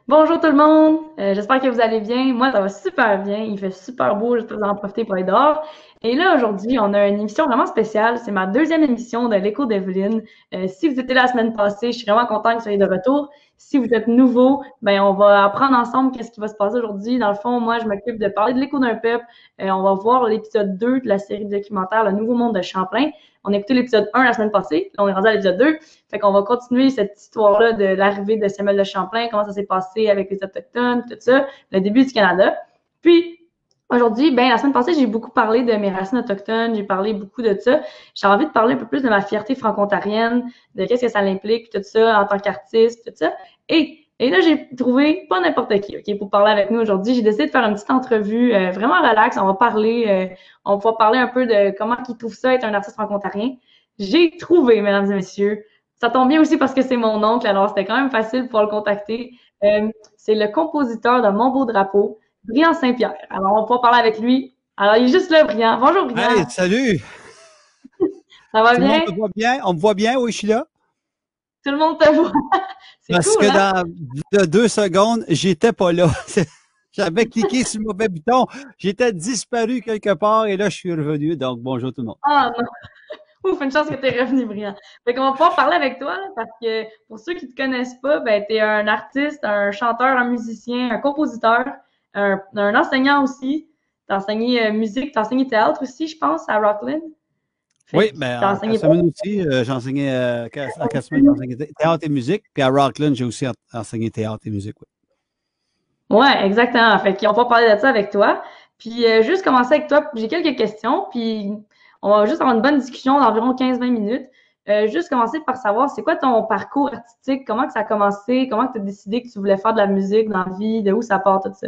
Bonjour tout le monde, j'espère que vous allez bien. Moi, ça va super bien. Il fait super beau, j'espère que vous en profiter pour être dehors. Et là, aujourd'hui, on a une émission vraiment spéciale. C'est ma deuxième émission de l'Écho d'Evelyne. Si vous étiez là la semaine passée, je suis vraiment contente que vous soyez de retour. Si vous êtes nouveau, ben on va apprendre ensemble qu'est-ce qui va se passer aujourd'hui. Dans le fond, moi, je m'occupe de parler de l'Écho d'un peuple. On va voir l'épisode 2 de la série documentaire Le Nouveau Monde de Champlain. On a écouté l'épisode 1 la semaine passée, là, on est rendu à l'épisode 2. Fait qu'on va continuer cette histoire-là de l'arrivée de Samuel de Champlain, comment ça s'est passé avec les Autochtones, tout ça, le début du Canada. Puis, aujourd'hui, ben, la semaine passée, j'ai beaucoup parlé de mes racines autochtones, j'ai parlé beaucoup de ça. J'ai envie de parler un peu plus de ma fierté franco-ontarienne, de qu'est-ce que ça implique, tout ça, en tant qu'artiste, tout ça. Et là, j'ai trouvé pas n'importe qui, OK, pour parler avec nous aujourd'hui. J'ai décidé de faire une petite entrevue vraiment relax. On va parler, on va pouvoir parler un peu de comment ils trouvent ça être un artiste franco-ontarien. J'ai trouvé, mesdames et messieurs, ça tombe bien aussi parce que c'est mon oncle, alors c'était quand même facile de pouvoir le contacter. C'est le compositeur de Mon beau drapeau, Brian Saint-Pierre. Alors, on va pouvoir parler avec lui. Alors, il est juste là, Brian. Bonjour, Hey, Brian. salut! Ça va Tout le monde bien? me voit bien? On me voit bien? Oui, je suis là. Tout le monde te voit. C'est Parce cool, que hein? dans de 2 secondes, j'étais pas là. J'avais cliqué sur le mauvais bouton. J'étais disparu quelque part et là, je suis revenu. Donc, bonjour tout le monde. Ah, non. Ouf, une chance que tu es revenu, Brian. Fait qu'on va pouvoir parler avec toi, là, parce que pour ceux qui te connaissent pas, ben, tu es un artiste, un chanteur, un musicien, un compositeur, un enseignant aussi. T'as enseigné musique, t'as enseigné théâtre aussi, je pense, à Rockland. Fait Oui, que ben, t'as à enseigné Castlemaine aussi, j'enseignais, à Castlemaine, j'enseignais théâtre et musique. Puis à Rockland, j'ai aussi enseigné théâtre et musique. Oui. Ouais, exactement. Fait qu'on va parler de ça avec toi. Puis juste commencer avec toi, j'ai quelques questions, puis on va juste avoir une bonne discussion d'environ 15-20 minutes. Juste commencer par savoir, c'est quoi ton parcours artistique? Comment que ça a commencé? Comment que tu as décidé que tu voulais faire de la musique dans la vie? De où ça part tout ça?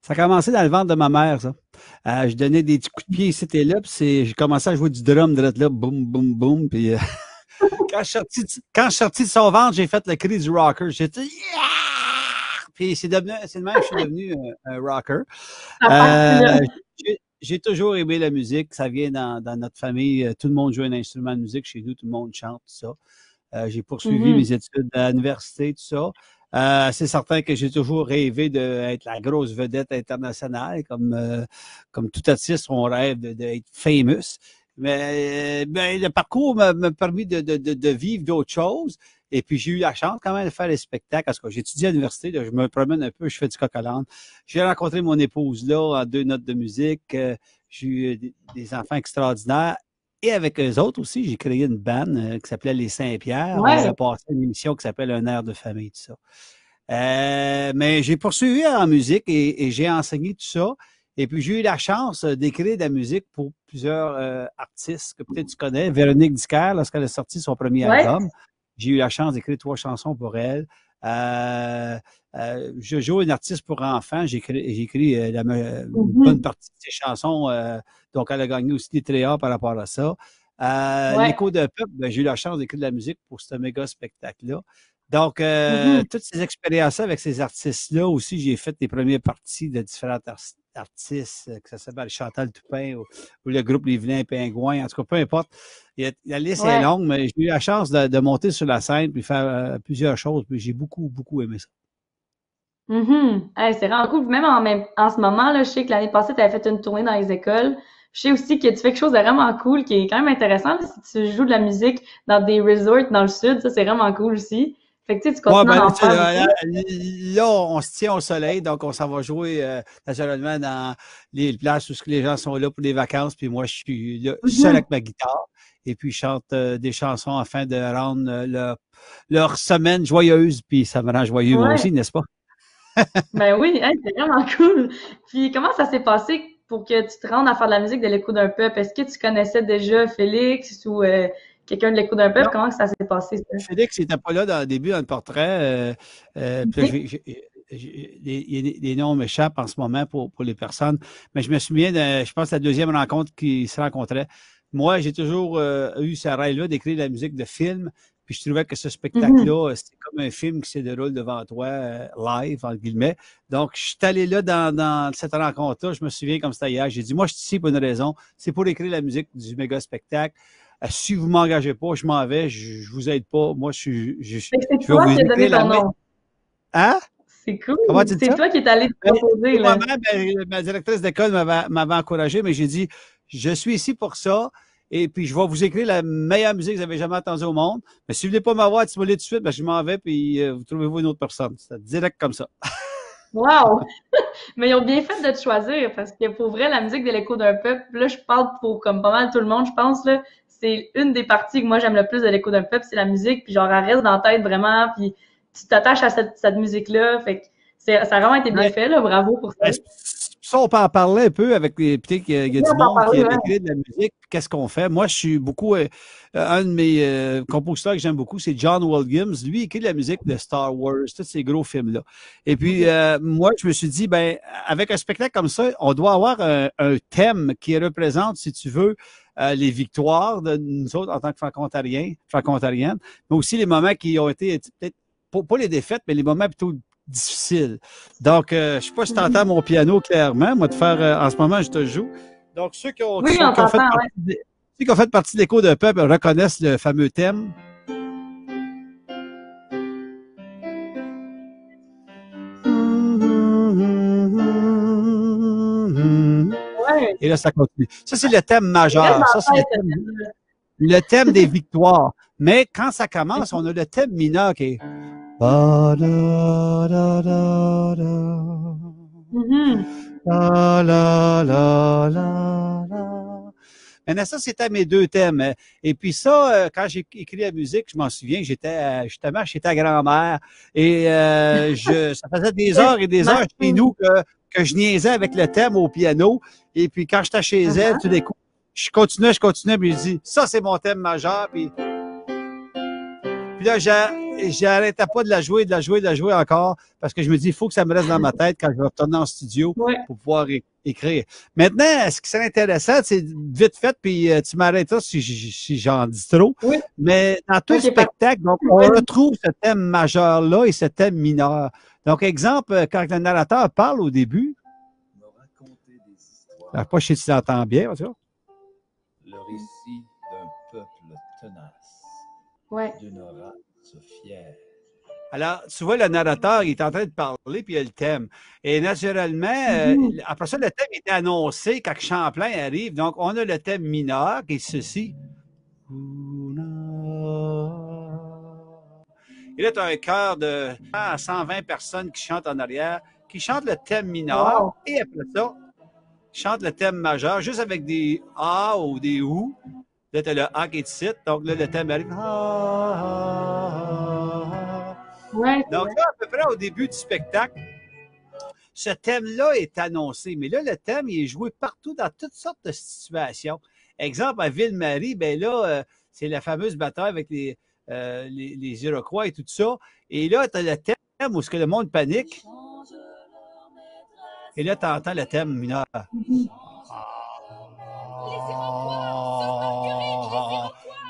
Ça a commencé dans le ventre de ma mère, ça. Je donnais des petits coups de pied ici et là, puis j'ai commencé à jouer du drum de là, boum, boum, boum. Puis quand je suis sorti de son ventre, j'ai fait le cri du rocker. J'ai dit yeah! Puis c'est de même que je suis devenu un rocker. À partir là. Euh, j'ai toujours aimé la musique. Ça vient dans notre famille. Tout le monde joue un instrument de musique chez nous. Tout le monde chante, tout ça. J'ai poursuivi Mhm. mes études à l'université, tout ça. C'est certain que j'ai toujours rêvé d'être la grosse vedette internationale, comme tout artiste, on rêve d'être famous. Mais ben, le parcours m'a permis de vivre d'autres choses. Et puis, j'ai eu la chance quand même de faire les spectacles. Parce que j'étudie à l'université, là, je me promène un peu, je fais du coq-à-l'âne. J'ai rencontré mon épouse là, en 2 notes de musique. J'ai eu des enfants extraordinaires. Et avec eux autres aussi, j'ai créé une band qui s'appelait Les Saint-Pierre. On Ouais. a passé une émission qui s'appelle Un air de famille, tout ça. Mais j'ai poursuivi en musique et j'ai enseigné tout ça. Et puis, j'ai eu la chance d'écrire de la musique pour plusieurs artistes que peut-être tu connais. Véronique Dicker, lorsqu'elle a sorti son premier Ouais. album, j'ai eu la chance d'écrire 3 chansons pour elle. Je joue une artiste pour enfants. J'ai écrit une bonne Mhm. partie de ses chansons. Donc, elle a gagné aussi des tréas par rapport à ça. Ouais. L'écho de peuple, ben, j'ai eu la chance d'écrire de la musique pour ce méga spectacle-là. Donc, Mhm. toutes ces expériences avec ces artistes-là aussi, j'ai fait les premières parties de différents artistes, que ça s'appelle Chantal Toupin ou le groupe Les Vilains Pingouins. En tout cas, peu importe. La liste est Ouais. longue, mais j'ai eu la chance de monter sur la scène puis faire plusieurs choses. Puis j'ai beaucoup, beaucoup aimé ça. Mhm. Hey, c'est vraiment cool. Même en ce moment, là, je sais que l'année passée, tu avais fait une tournée dans les écoles. Je sais aussi que tu fais quelque chose de vraiment cool qui est quand même intéressant, là, si tu joues de la musique dans des resorts dans le sud, ça c'est vraiment cool aussi. Fait que tu sais, tu Ouais, continues ben, d'en faire là, beaucoup. là, on se tient au soleil, donc on s'en va jouer naturellement dans les places où les gens sont là pour les vacances, puis moi, je suis là, seul Mhm. avec ma guitare, et puis je chante des chansons afin de rendre leur semaine joyeuse, puis ça me rend joyeux moi Ouais. aussi, n'est-ce pas? Ben oui, hey, c'est vraiment cool. Puis comment ça s'est passé pour que tu te rendes à faire de la musique de l'Écho d'un peuple? Est-ce que tu connaissais déjà Félix ou quelqu'un de l'Écho d'un peuple? Non, Comment que ça s'est passé, ça? Félix n'était pas là dans le début, dans le portrait, puis là, OK. les noms m'échappent en ce moment pour les personnes, mais je me souviens de, je pense, la deuxième rencontre qui se rencontrait. Moi, j'ai toujours eu ce rêve-là d'écrire de la musique de film, puis je trouvais que ce Mhm. spectacle-là, c'était comme un film qui se déroule devant toi, live, entre guillemets. Donc, je suis allé là dans cette rencontre-là, je me souviens comme c'était hier. J'ai dit, moi, je suis ici pour une raison, c'est pour écrire la musique du méga spectacle. Si vous ne m'engagez pas, je m'en vais, je ne vous aide pas. Moi, Fait que c'est je vais toi vous qui as donné écrire la ton main. nom. Hein? C'est cool. Comment tu dis C'est ça? toi qui es allé te proposer, là. Moi-même, ma directrice d'école m'avait encouragé, mais j'ai dit, je suis ici pour ça, et puis je vais vous écrire la meilleure musique que vous avez jamais entendue au monde. Mais si vous voulez pas m'avoir stimulé tout de suite, ben, je m'en vais, puis vous trouvez-vous une autre personne. C'était direct comme ça. Wow! Mais ils ont bien fait de te choisir parce que pour vrai, la musique de l'écho d'un peuple, là, je parle pour comme pas mal tout le monde, je pense, là. C'est une des parties que moi j'aime le plus de l'écho d'un peuple, c'est la musique, puis genre, elle reste dans la tête vraiment, puis tu t'attaches à cette musique-là. Fait que ça a vraiment été bien Ouais. fait, là. Bravo pour ça. Ça, on peut en parler un peu avec les. Peut-être qu'il y a Oui, du on peut en monde qui parler, ouais. écrit de la musique. Qu'est-ce qu'on fait? Moi, je suis beaucoup. Un de mes compositeurs que j'aime beaucoup, c'est John Williams. Lui, il écrit de la musique de Star Wars, tous ces gros films-là. Et puis, moi, je me suis dit, ben, avec un spectacle comme ça, on doit avoir un thème qui représente, si tu veux, les victoires de nous autres en tant que franco-ontariennes, mais aussi les moments qui ont été peut-être pas les défaites, mais les moments plutôt difficiles. Donc, je ne sais pas si tu entends mon piano clairement. Moi, de faire, en ce moment, je te joue. Donc, ceux qui ont, Oui, qui on ont fait t'entend, partie ceux qui ont fait partie de l'écho de peuple reconnaissent le fameux thème. ouais. Et là, ça continue. Ça, c'est le thème Il reste majeur. Ça, dans c'est la tête, ce thème-là. le thème des victoires. Mais quand ça commence, on a le thème mineur qui est. Ba, da, da, da, da. Mhm. La, la, la, la, la. Maintenant, ça, c'était mes deux thèmes. Et puis ça, quand j'ai écrit la musique, je m'en souviens, j'étais justement chez ta grand-mère et ça faisait des heures et des heures chez nous que je niaisais avec le thème au piano. Et puis quand j'étais chez elle, tout d'un coup, je continuais, puis je dis, ça, c'est mon thème majeur. Puis là, j'arrêtais pas de la jouer encore, parce que je me dis, il faut que ça me reste dans ma tête quand je vais retourner en studio Ouais. pour pouvoir écrire. Maintenant, ce qui serait intéressant, c'est vite fait, puis tu m'arrêteras si j'en dis trop, Oui. mais dans tout Ok, spectacle, donc, on retrouve ce thème majeur-là et ce thème mineur. Donc, exemple, quand le narrateur parle au début, alors, pas si tu l'entends bien, parce que Le récit d'un peuple tenace, Ouais. d'une race fière. alors, tu vois, le narrateur, il est en train de parler, puis il y a le thème. Et naturellement, après ça, le thème était annoncé quand Champlain arrive. Donc, on a le thème mineur, qui est ceci. Et là, tu as un chœur de 100 à 120 personnes qui chantent en arrière, qui chantent le thème mineur, Wow. et après ça, chantent le thème majeur, juste avec des A ou des OU. Là, tu as le A qui est ici. Donc, là, le thème arrive. Ouais. Donc, là, à peu près au début du spectacle, ce thème-là est annoncé. Mais là, le thème, il est joué partout dans toutes sortes de situations. Exemple, à Ville-Marie, ben là, c'est la fameuse bataille avec les Iroquois et tout ça. Et là, tu as le thème où ce que le monde panique. Et là, tu entends le thème mineur.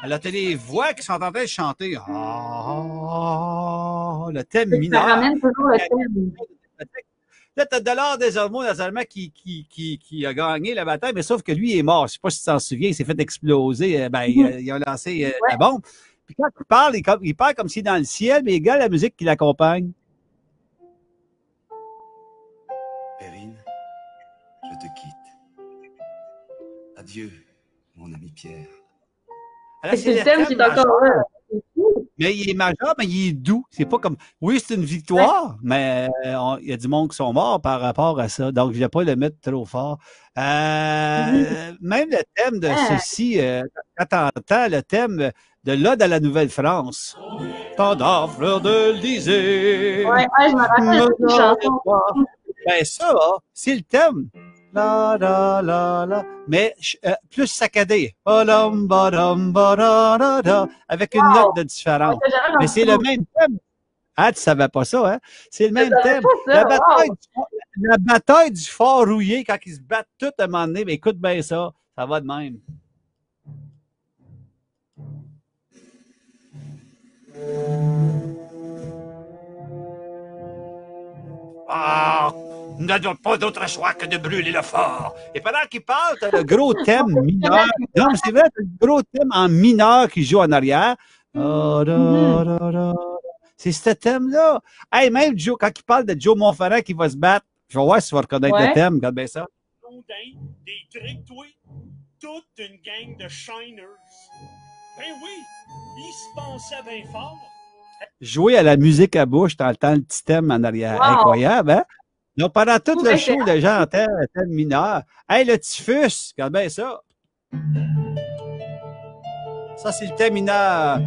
Alors, tu as les voix qui sont en train de chanter. Le thème Ça mineur. ramène toujours le thème. Là, tu as Dollard Desormeaux, naturellement, qui a gagné la bataille, mais sauf que lui est mort. Je ne sais pas si tu t'en souviens, il s'est fait exploser. Il a lancé la bombe. Puis quand il parle, il parle comme s'il est dans le ciel, mais il regarde la musique qui l'accompagne. Perrine, je te quitte. Adieu, mon ami Pierre. Alors, C'est le thème qui est encore là. Mais il est majeur, mais il est doux. C'est pas comme. Oui, c'est une victoire, mais il y a du monde qui sont morts par rapport à ça. Donc, je ne vais pas le mettre trop fort. Même le thème de ceci, quand tu entends le thème de l'Ode à la Nouvelle-France. Tant d'offres de l'Élysée. Ouais, je me rappelle de cette chanson. Ben, ça, c'est le thème. La, la, la, la. Mais plus saccadé. Badam, badam, badam, avec une note de différence. Mais c'est le même thème. Ah, tu savais pas ça, hein? C'est le même thème. La bataille du Fort Rouillé, quand ils se battent tous à un moment donné, mais écoute bien ça, ça va de même. Ah! Nous n'avions pas d'autre choix que de brûler le fort. Et pendant qu'il parle, tu as le gros thème mineur. Non, mais c'est vrai, tu as le gros thème en mineur qui joue en arrière. C'est ce thème-là. Hey, même Joe, quand il parle de Joe Montferrand qui va se battre, je vais voir si tu vas reconnaître le thème. Regarde bien ça. Des tricks, toi, toute une gang de shiners. Ben oui, ils se pensaient bien fort. Jouer à la musique à bouche, t'entends le petit thème en arrière. Wow. Incroyable, hein? Donc, pendant tout le show, excellent. les gens entendent un thème mineur. Hey, le Typhus, regarde bien ça. Ça, c'est le thème mineur.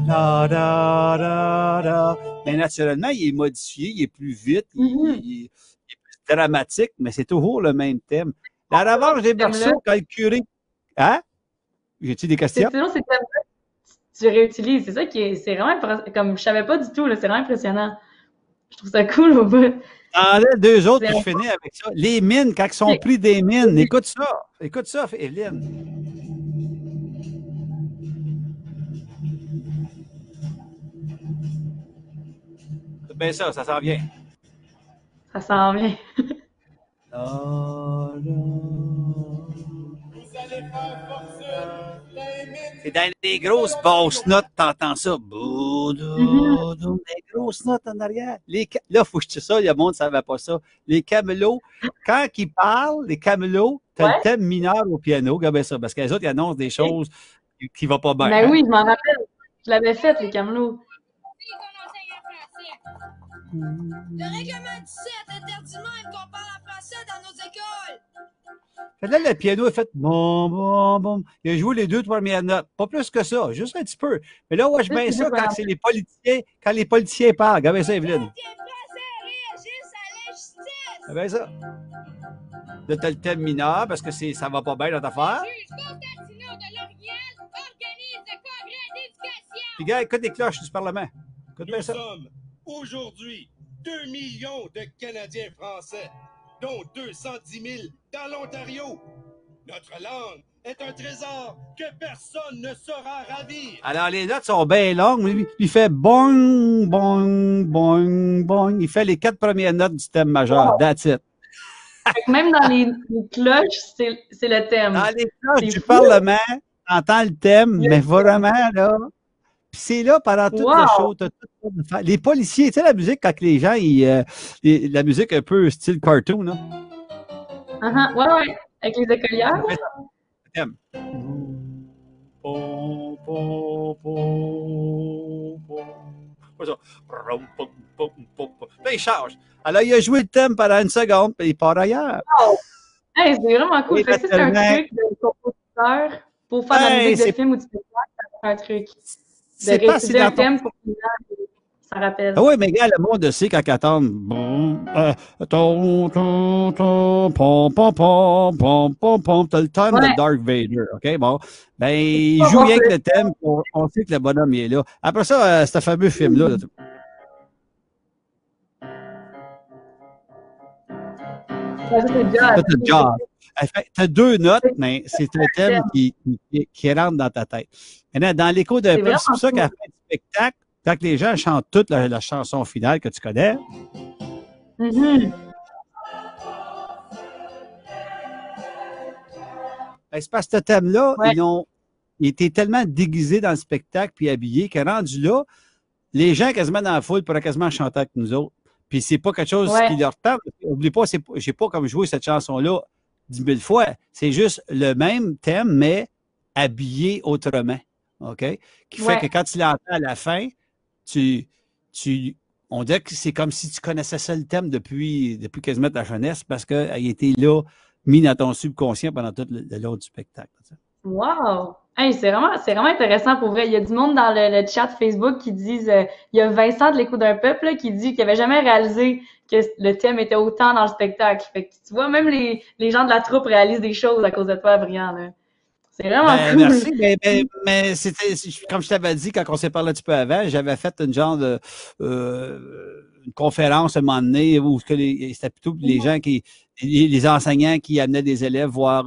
Da, da, da, da. Mais naturellement, il est modifié, il est plus vite, il est plus dramatique, mais c'est toujours le même thème. La revanche des berceaux, quand le curé... Hein? J'ai-tu des questions? C'est toujours ces thèmes-là que tu réutilises. C'est ça qui est... C'est vraiment... Comme je savais pas du tout, là, c'est vraiment impressionnant. Je trouve ça cool au bout. T'en as deux autres, puis je finis avec ça. Les mines, quand ils sont pris des mines. Écoute ça. Écoute ça, Evelyne. C'est bien ça s'en vient. Ça s'en vient. C'est dans les grosses basses notes, t'entends ça. Des grosses notes en arrière. Là, il faut que je dise ça, le monde ne savait pas ça. Les camelots, quand ils parlent, les camelots, t'as le thème mineur au piano, regardez ça, parce que les autres, ils annoncent des choses qui ne vont pas bien. Ben oui, je m'en rappelle. Je l'avais fait, les camelots. Le règlement 17 interdit même qu'on parle en français dans nos écoles. Fait là, le piano a fait bon, bon, bon. Il a joué les deux premières notes. Pas plus que ça, juste un petit peu. Mais là, je mets ça quand c'est les politiciens, quand les politiciens parlent. Regardez ça, Evelyne. Regardez ça. Là, t'as le thème mineur parce que ça va pas bien dans ta affaire. Puis, gars, écoute les cloches du Parlement. Écoute bien ça. Nous sommes aujourd'hui 2 millions de Canadiens français, dont 210 000 dans l'Ontario. Notre langue est un trésor que personne ne saura ravir. Alors, les notes sont bien longues. Mais il fait bong, bong, bong, bong. Il fait les 4 premières notes du thème majeur. Wow. That's it. Même dans les cloches, c'est le thème. Dans les cloches du Parlement, t'entends le thème, mais vraiment, là. Puis c'est là, pendant tout le show, t'as tout le temps. Les policiers, tu sais, la musique, quand les gens, la musique un peu style cartoon, là. Ouais. Avec les écolières. Le thème. Là, il change. Alors, il a joué le thème pendant une seconde, puis il part ailleurs. Wow. Hey, c'est vraiment cool. Fait que c'est un truc de compositeur pour faire de la musique de film ou de spectacle, c'est un truc. De réutiliser un thème pour que ça rappelle. Ah oui, mais gars, le monde sait quand attend. T'as le thème de Darth Vader, OK? Bon. Ben, il joue rien que le thème, on sait que le bonhomme il est là. Après ça, ce fameux film-là. C'est jazz. T'as deux notes, mais c'est un thème qui rentre dans ta tête. Maintenant, dans l'écho d'un peuple, c'est pour ça qu'à la fin du spectacle, quand les gens chantent toute la chanson finale que tu connais, c'est parce que ce thème-là, ils étaient tellement déguisés dans le spectacle puis habillés que rendu là, les gens quasiment dans la foule pourraient quasiment chanter avec nous autres. Puis c'est pas quelque chose qui leur tente. N'oublie pas, j'ai pas comme joué cette chanson-là 10 000 fois. C'est juste le même thème, mais habillé autrement. OK? Qui fait que quand tu l'entends à la fin, on dirait que c'est comme si tu connaissais ça le thème depuis quasiment ta jeunesse parce qu'il était là, mis dans ton subconscient pendant tout le long du spectacle. Wow! Hey, c'est vraiment intéressant pour vrai. Il y a du monde dans le chat Facebook qui disent, il y a Vincent de l'Écho d'un peuple là, qui dit qu'il n'avait jamais réalisé que le thème était autant dans le spectacle. Fait que tu vois, même les gens de la troupe réalisent des choses à cause de toi, Brian. Là. C'est vraiment cool. Merci, mais c'était, comme je t'avais dit quand on s'est parlé un petit peu avant, j'avais fait une genre de une conférence à un moment donné où c'était plutôt les gens les enseignants qui amenaient des élèves voir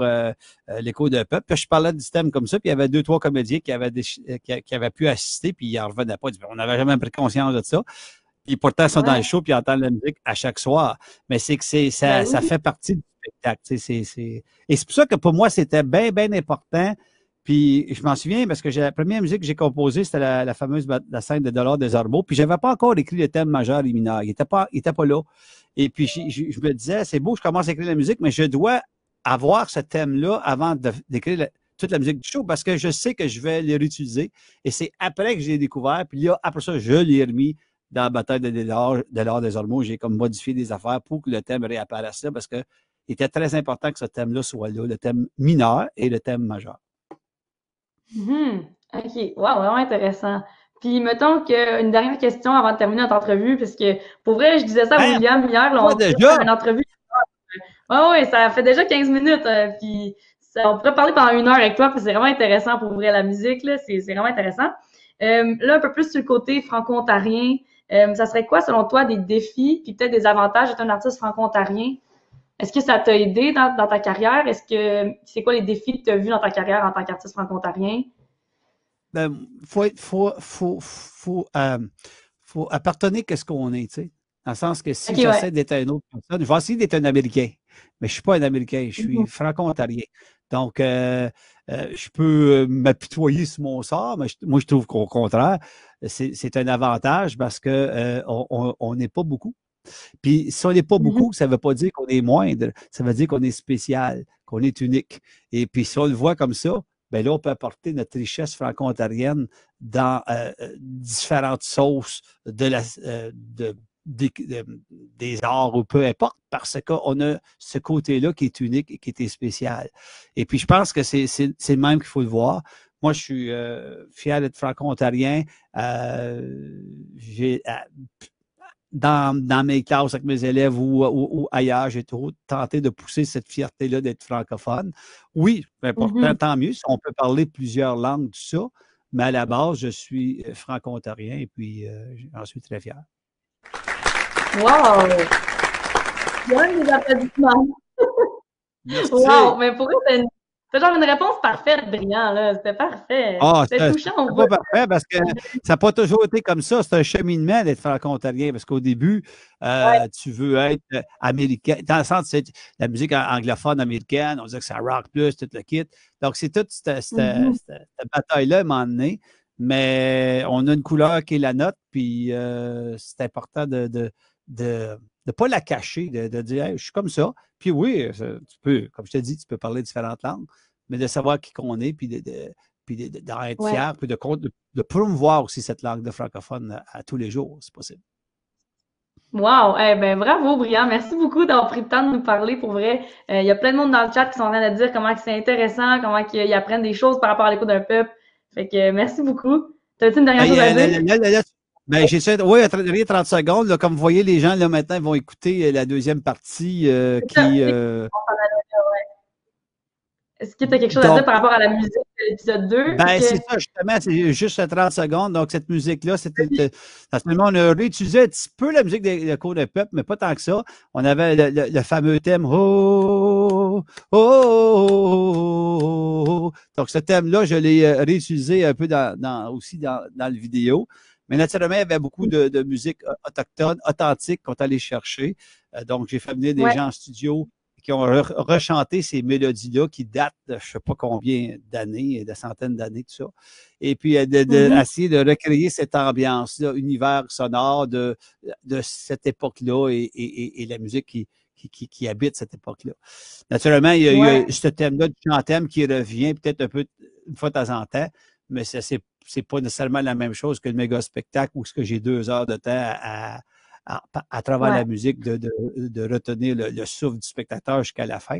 l'écho d'un peuple. Puis je parlais du thème comme ça, puis il y avait 2-3 comédiens qui avaient pu assister, puis ils n'en revenaient pas. On n'avait jamais pris conscience de ça. Puis pourtant, ils sont dans le show, puis ils entendent la musique à chaque soir. Mais c'est que ça fait partie du spectacle. Et c'est pour ça que pour moi, c'était bien, bien important. Puis je m'en souviens parce que la première musique que j'ai composée, c'était la fameuse la scène de Dollars des Ormeaux. Puis j'avais pas encore écrit le thème majeur et mineur. Il était pas là. Et puis je me disais, c'est beau, je commence à écrire la musique, mais je dois avoir ce thème-là avant d'écrire toute la musique du show parce que je sais que je vais les réutiliser. Et c'est après que je l'ai découvert. Puis là, après ça, je l'ai remis dans la bataille de l'art des Ormeaux. J'ai comme modifié des affaires pour que le thème réapparaisse là parce que il était très important que ce thème-là soit là, le thème mineur et le thème majeur. OK. Wow, vraiment intéressant. Puis, mettons qu'une dernière question avant de terminer notre entrevue, parce que pour vrai, je disais ça à William hier, là, on devait faire une entrevue. Oui, ça fait déjà 15 minutes. Puis, on pourrait parler pendant 1 heure avec toi, puis c'est vraiment intéressant pour ouvrir la musique, là. C'est vraiment intéressant. Là, un peu plus sur le côté franco-ontarien, ça serait quoi, selon toi, des défis, puis peut-être des avantages d'être un artiste franco-ontarien? Est-ce que ça t'a aidé dans ta carrière? C'est quoi les défis que tu as vus dans ta carrière en tant qu'artiste franco-ontarien? Faut appartenir à ce qu'on est, tu sais. Dans le sens que si Okay, j'essaie d'être une autre personne, je vais essayer d'être un Américain, mais je suis pas un Américain, je suis franco-ontarien. Donc, je peux m'apitoyer sur mon sort, mais moi, je trouve qu'au contraire, c'est un avantage parce que on n'est pas beaucoup. Puis, si on n'est pas beaucoup, ça ne veut pas dire qu'on est moindre, ça veut dire qu'on est spécial, qu'on est unique. Et puis, si on le voit comme ça, ben là, on peut apporter notre richesse franco-ontarienne dans différentes sauces des arts ou peu importe, parce qu'on a ce côté-là qui est unique et qui est spécial. Et puis, je pense que c'est le même qu'il faut le voir. Moi, je suis fier d'être franco-ontarien. Dans mes classes avec mes élèves ou ailleurs, j'ai toujours tenté de pousser cette fierté-là d'être francophone. Oui, tant mieux, si on peut parler plusieurs langues, tout ça, mais à la base, je suis franco-ontarien et puis j'en suis très fier. Wow! Bien des applaudissements. Merci. Wow! Mais pour eux, c'est genre une réponse parfaite, brillant, là. C'était parfait. C'était touchant. C'est pas parfait parce que ça n'a pas toujours été comme ça. C'est un cheminement d'être franco-ontarien parce qu'au début, tu veux être américain. Dans le sens, c'est la musique anglophone américaine, on disait que ça rock plus, tout le kit. Donc, c'est toute cette bataille-là à un moment donné. Mais on a une couleur qui est la nôtre, puis c'est important de pas la cacher, de dire hey, je suis comme ça. Puis oui, tu peux, comme je te dis, tu peux parler différentes langues, mais de savoir qui qu'on est, puis d'en être fier, puis de promouvoir aussi cette langue de francophone à tous les jours, c'est possible. Wow! Eh ben, bravo, Brian. Merci beaucoup d'avoir pris le temps de nous parler. Pour vrai, il y a plein de monde dans le chat qui sont en train de dire comment c'est intéressant, comment ils apprennent des choses par rapport à l'écoute d'un peuple. Fait que merci beaucoup. T'as-tu une dernière chose à dire? J'essaie, oui, à 30 secondes. Là, comme vous voyez, les gens, là, maintenant, ils vont écouter la deuxième partie qui... Est-ce que tu as quelque chose à dire par rapport à la musique de l'épisode 2? C'est ça, justement, c'est juste 30 secondes. Donc, cette musique-là, on a réutilisé un petit peu la musique de Cours de Peuple, mais pas tant que ça. On avait le fameux thème oh, oh, oh, oh. Donc, ce thème-là, je l'ai réutilisé un peu aussi dans la vidéo. Mais naturellement, il y avait beaucoup de musique autochtone, authentique qu'on est allé chercher. Donc, j'ai fait venir des gens en studio qui ont rechanté ces mélodies-là qui datent de je ne sais pas combien d'années, de centaines d'années, tout ça. Et puis, essayer de recréer cette ambiance-là, univers sonore de cette époque-là et la musique qui habite cette époque-là. Naturellement, il y a ce thème-là du chant-thème qui revient peut-être un peu une fois de temps en temps, mais c'est pas nécessairement la même chose que le méga spectacle où j'ai 2 heures de temps à travers la musique de retenir le souffle du spectateur jusqu'à la fin.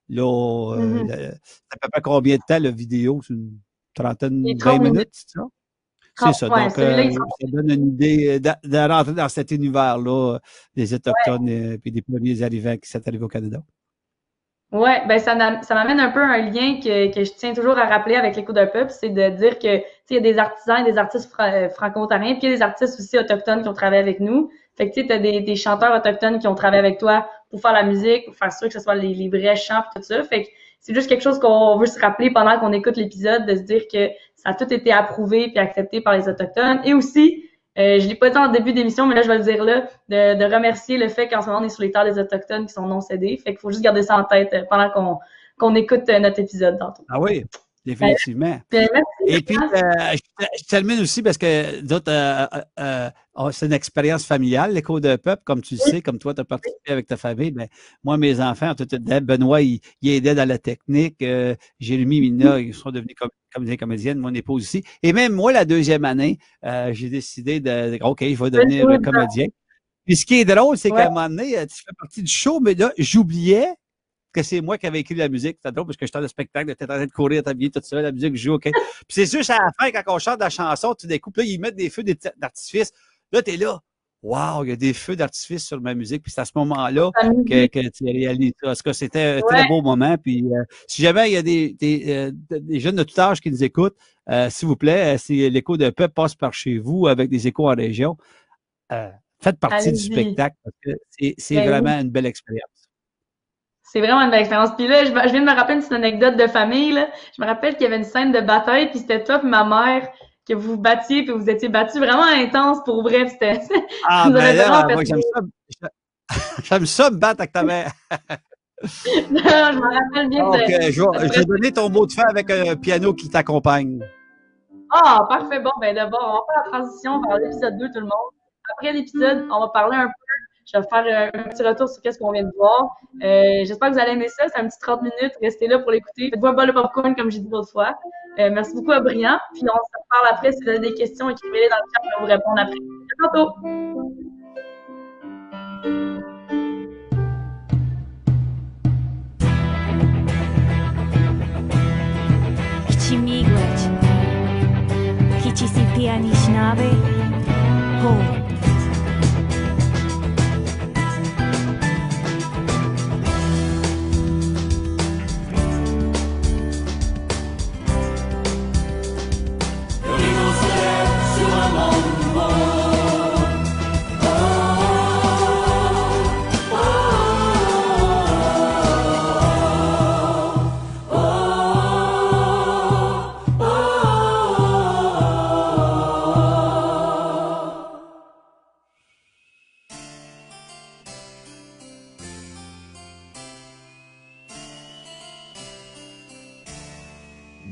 Là, ça fait pas combien de temps la vidéo? C'est une trentaine, 20 minutes, c'est ça? C'est ça. Donc, ça donne une idée de rentrer dans cet univers-là des Autochtones et des premiers arrivants qui sont arrivés au Canada. Oui, ben ça m'amène un peu un lien que je tiens toujours à rappeler avec l'écoute d'un peuple, c'est de dire que il y a des artisans et des artistes franco-ontariens, puis il y a des artistes aussi autochtones qui ont travaillé avec nous. Fait que tu as des chanteurs autochtones qui ont travaillé avec toi pour faire la musique, pour faire sûr que ce soit les vrais chants et tout ça. Fait que c'est juste quelque chose qu'on veut se rappeler pendant qu'on écoute l'épisode, de se dire que ça a tout été approuvé puis accepté par les Autochtones. Et aussi, je l'ai pas dit en début d'émission, mais là, je vais le dire là, de remercier le fait qu'en ce moment, on est sur les terres des Autochtones qui sont non cédées. Fait qu'il faut juste garder ça en tête pendant qu'on écoute notre épisode tantôt. Ah oui. définitivement. Merci, Et puis, Brian. je termine aussi parce que d'autres, c'est une expérience familiale, l'écho d'un peuple, comme tu le sais, comme toi, tu as participé avec ta famille. Mais moi, mes enfants ont tout été. Benoît, il aidait dans la technique. Jérémy, Mina, ils sont devenus des comédiennes. Mon épouse aussi. Et même moi, la deuxième année, j'ai décidé OK, je vais devenir comédien. Puis ce qui est drôle, c'est qu'à un moment donné, tu fais partie du show, mais là, j'oubliais que c'est moi qui avais écrit la musique. C'était drôle parce que j'étais dans le spectacle, t'étais en train de courir, t'habiller, tout ça, la musique joue, OK. Puis c'est juste à la fin, quand on chante la chanson, tu découpes, là, ils mettent des feux d'artifice. Là, t'es là. Wow, il y a des feux d'artifice sur ma musique. Puis c'est à ce moment-là que tu réalises ça. Parce que c'était un très beau moment. Puis si jamais il y a des jeunes de tout âge qui nous écoutent, s'il vous plaît, si l'écho d'un peuple passe par chez vous avec des échos en région, faites partie du spectacle parce que c'est vraiment une belle expérience. C'est vraiment une belle expérience. Puis là, je viens de me rappeler une petite anecdote de famille. Là. Je me rappelle qu'il y avait une scène de bataille, puis c'était toi et ma mère que vous vous battiez, puis vous étiez battus vraiment intense pour vrai. C'était. Ah, mais là, moi, j'aime ça me battre avec ta mère. Non, je me rappelle bien. Donc, je vais donner ton mot de fin avec un piano qui t'accompagne. Ah, parfait. Bon, ben d'abord, on va faire la transition vers l'épisode 2, tout le monde. Après l'épisode, on va parler un peu. Je vais faire un petit retour sur ce qu'on vient de voir. J'espère que vous allez aimer ça. C'est un petit 30 minutes. Restez là pour l'écouter. Faites-vous un bol de popcorn, comme j'ai dit l'autre fois. Merci beaucoup à Brian. Puis on se reparle après. Si vous avez des questions, écrivez-les dans le chat. Je vais vous répondre après. À tantôt! Kichimiigwech, Kichisipi Anishinaabe, Ho.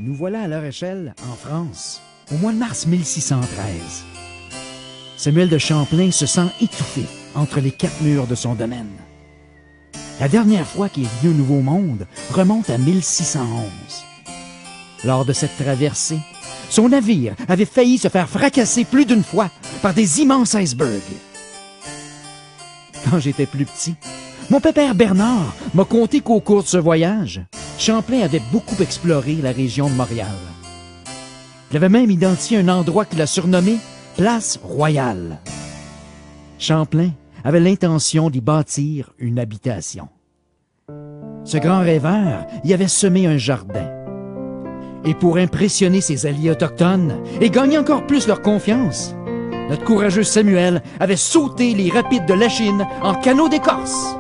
Nous voilà à La Rochelle, en France, au mois de mars 1613. Samuel de Champlain se sent étouffé entre les quatre murs de son domaine. La dernière fois qu'il est venu au Nouveau Monde remonte à 1611. Lors de cette traversée, son navire avait failli se faire fracasser plus d'une fois par des immenses icebergs. Quand j'étais plus petit, mon pépère Bernard m'a conté qu'au cours de ce voyage, Champlain avait beaucoup exploré la région de Montréal. Il avait même identifié un endroit qu'il a surnommé Place Royale. Champlain avait l'intention d'y bâtir une habitation. Ce grand rêveur y avait semé un jardin. Et pour impressionner ses alliés autochtones et gagner encore plus leur confiance, notre courageux Samuel avait sauté les rapides de Lachine en canot d'écorce.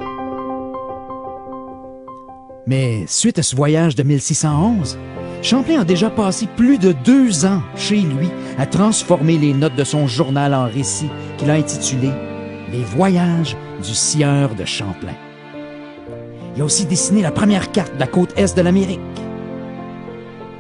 Mais suite à ce voyage de 1611, Champlain a déjà passé plus de 2 ans chez lui à transformer les notes de son journal en récit qu'il a intitulé « Les voyages du sieur de Champlain ». Il a aussi dessiné la première carte de la côte est de l'Amérique.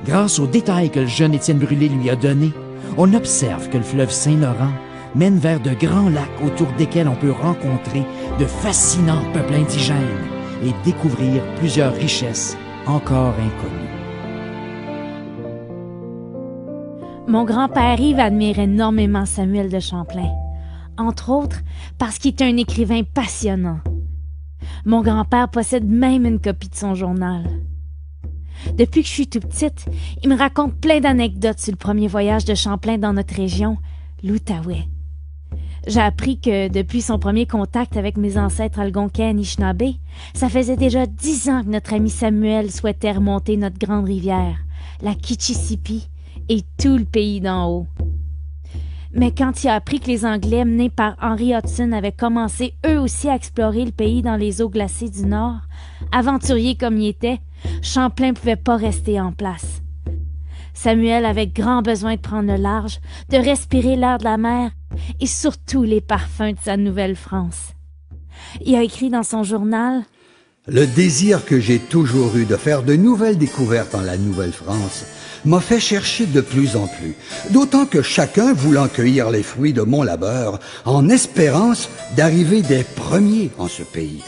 Grâce aux détails que le jeune Étienne Brûlé lui a donnés, on observe que le fleuve Saint-Laurent mène vers de grands lacs autour desquels on peut rencontrer de fascinants peuples indigènes et découvrir plusieurs richesses encore inconnues. Mon grand-père Yves admire énormément Samuel de Champlain, entre autres parce qu'il est un écrivain passionnant. Mon grand-père possède même une copie de son journal. Depuis que je suis toute petite, il me raconte plein d'anecdotes sur le premier voyage de Champlain dans notre région, l'Outaouais. J'ai appris que depuis son premier contact avec mes ancêtres algonquins Anishinaabe, ça faisait déjà 10 ans que notre ami Samuel souhaitait remonter notre grande rivière, la Kichisipi, et tout le pays d'en haut. Mais quand il a appris que les Anglais menés par Henry Hudson avaient commencé eux aussi à explorer le pays dans les eaux glacées du Nord, aventurier comme il était, Champlain ne pouvait pas rester en place. Samuel avait grand besoin de prendre le large, de respirer l'air de la mer et surtout les parfums de sa Nouvelle-France. Il a écrit dans son journal Le désir que j'ai toujours eu de faire de nouvelles découvertes en la Nouvelle-France m'a fait chercher de plus en plus, d'autant que chacun voulant cueillir les fruits de mon labeur, en espérance d'arriver des premiers en ce pays.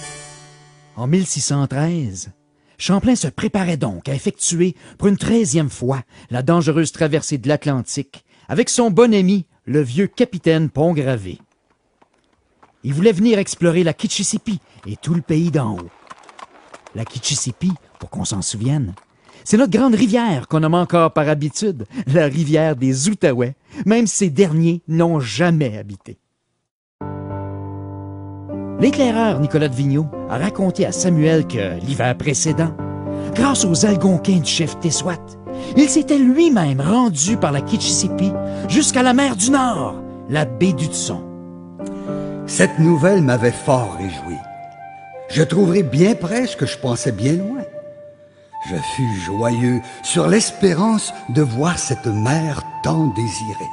En 1613, Champlain se préparait donc à effectuer pour une 13e fois la dangereuse traversée de l'Atlantique avec son bon ami, le vieux capitaine Pont-Gravé. Il voulait venir explorer la Kitchissippi et tout le pays d'en haut. La Kitchissippi, pour qu'on s'en souvienne, c'est notre grande rivière qu'on nomme encore par habitude la rivière des Outaouais, même si ces derniers n'ont jamais habité. L'éclaireur Nicolas de Vigneault a raconté à Samuel que, l'hiver précédent, grâce aux Algonquins du chef Tessouat, il s'était lui-même rendu par la Kitchissippi jusqu'à la mer du Nord, la baie d'Hudson. Cette nouvelle m'avait fort réjoui. Je trouverai bien près ce que je pensais bien loin. Je fus joyeux sur l'espérance de voir cette mer tant désirée.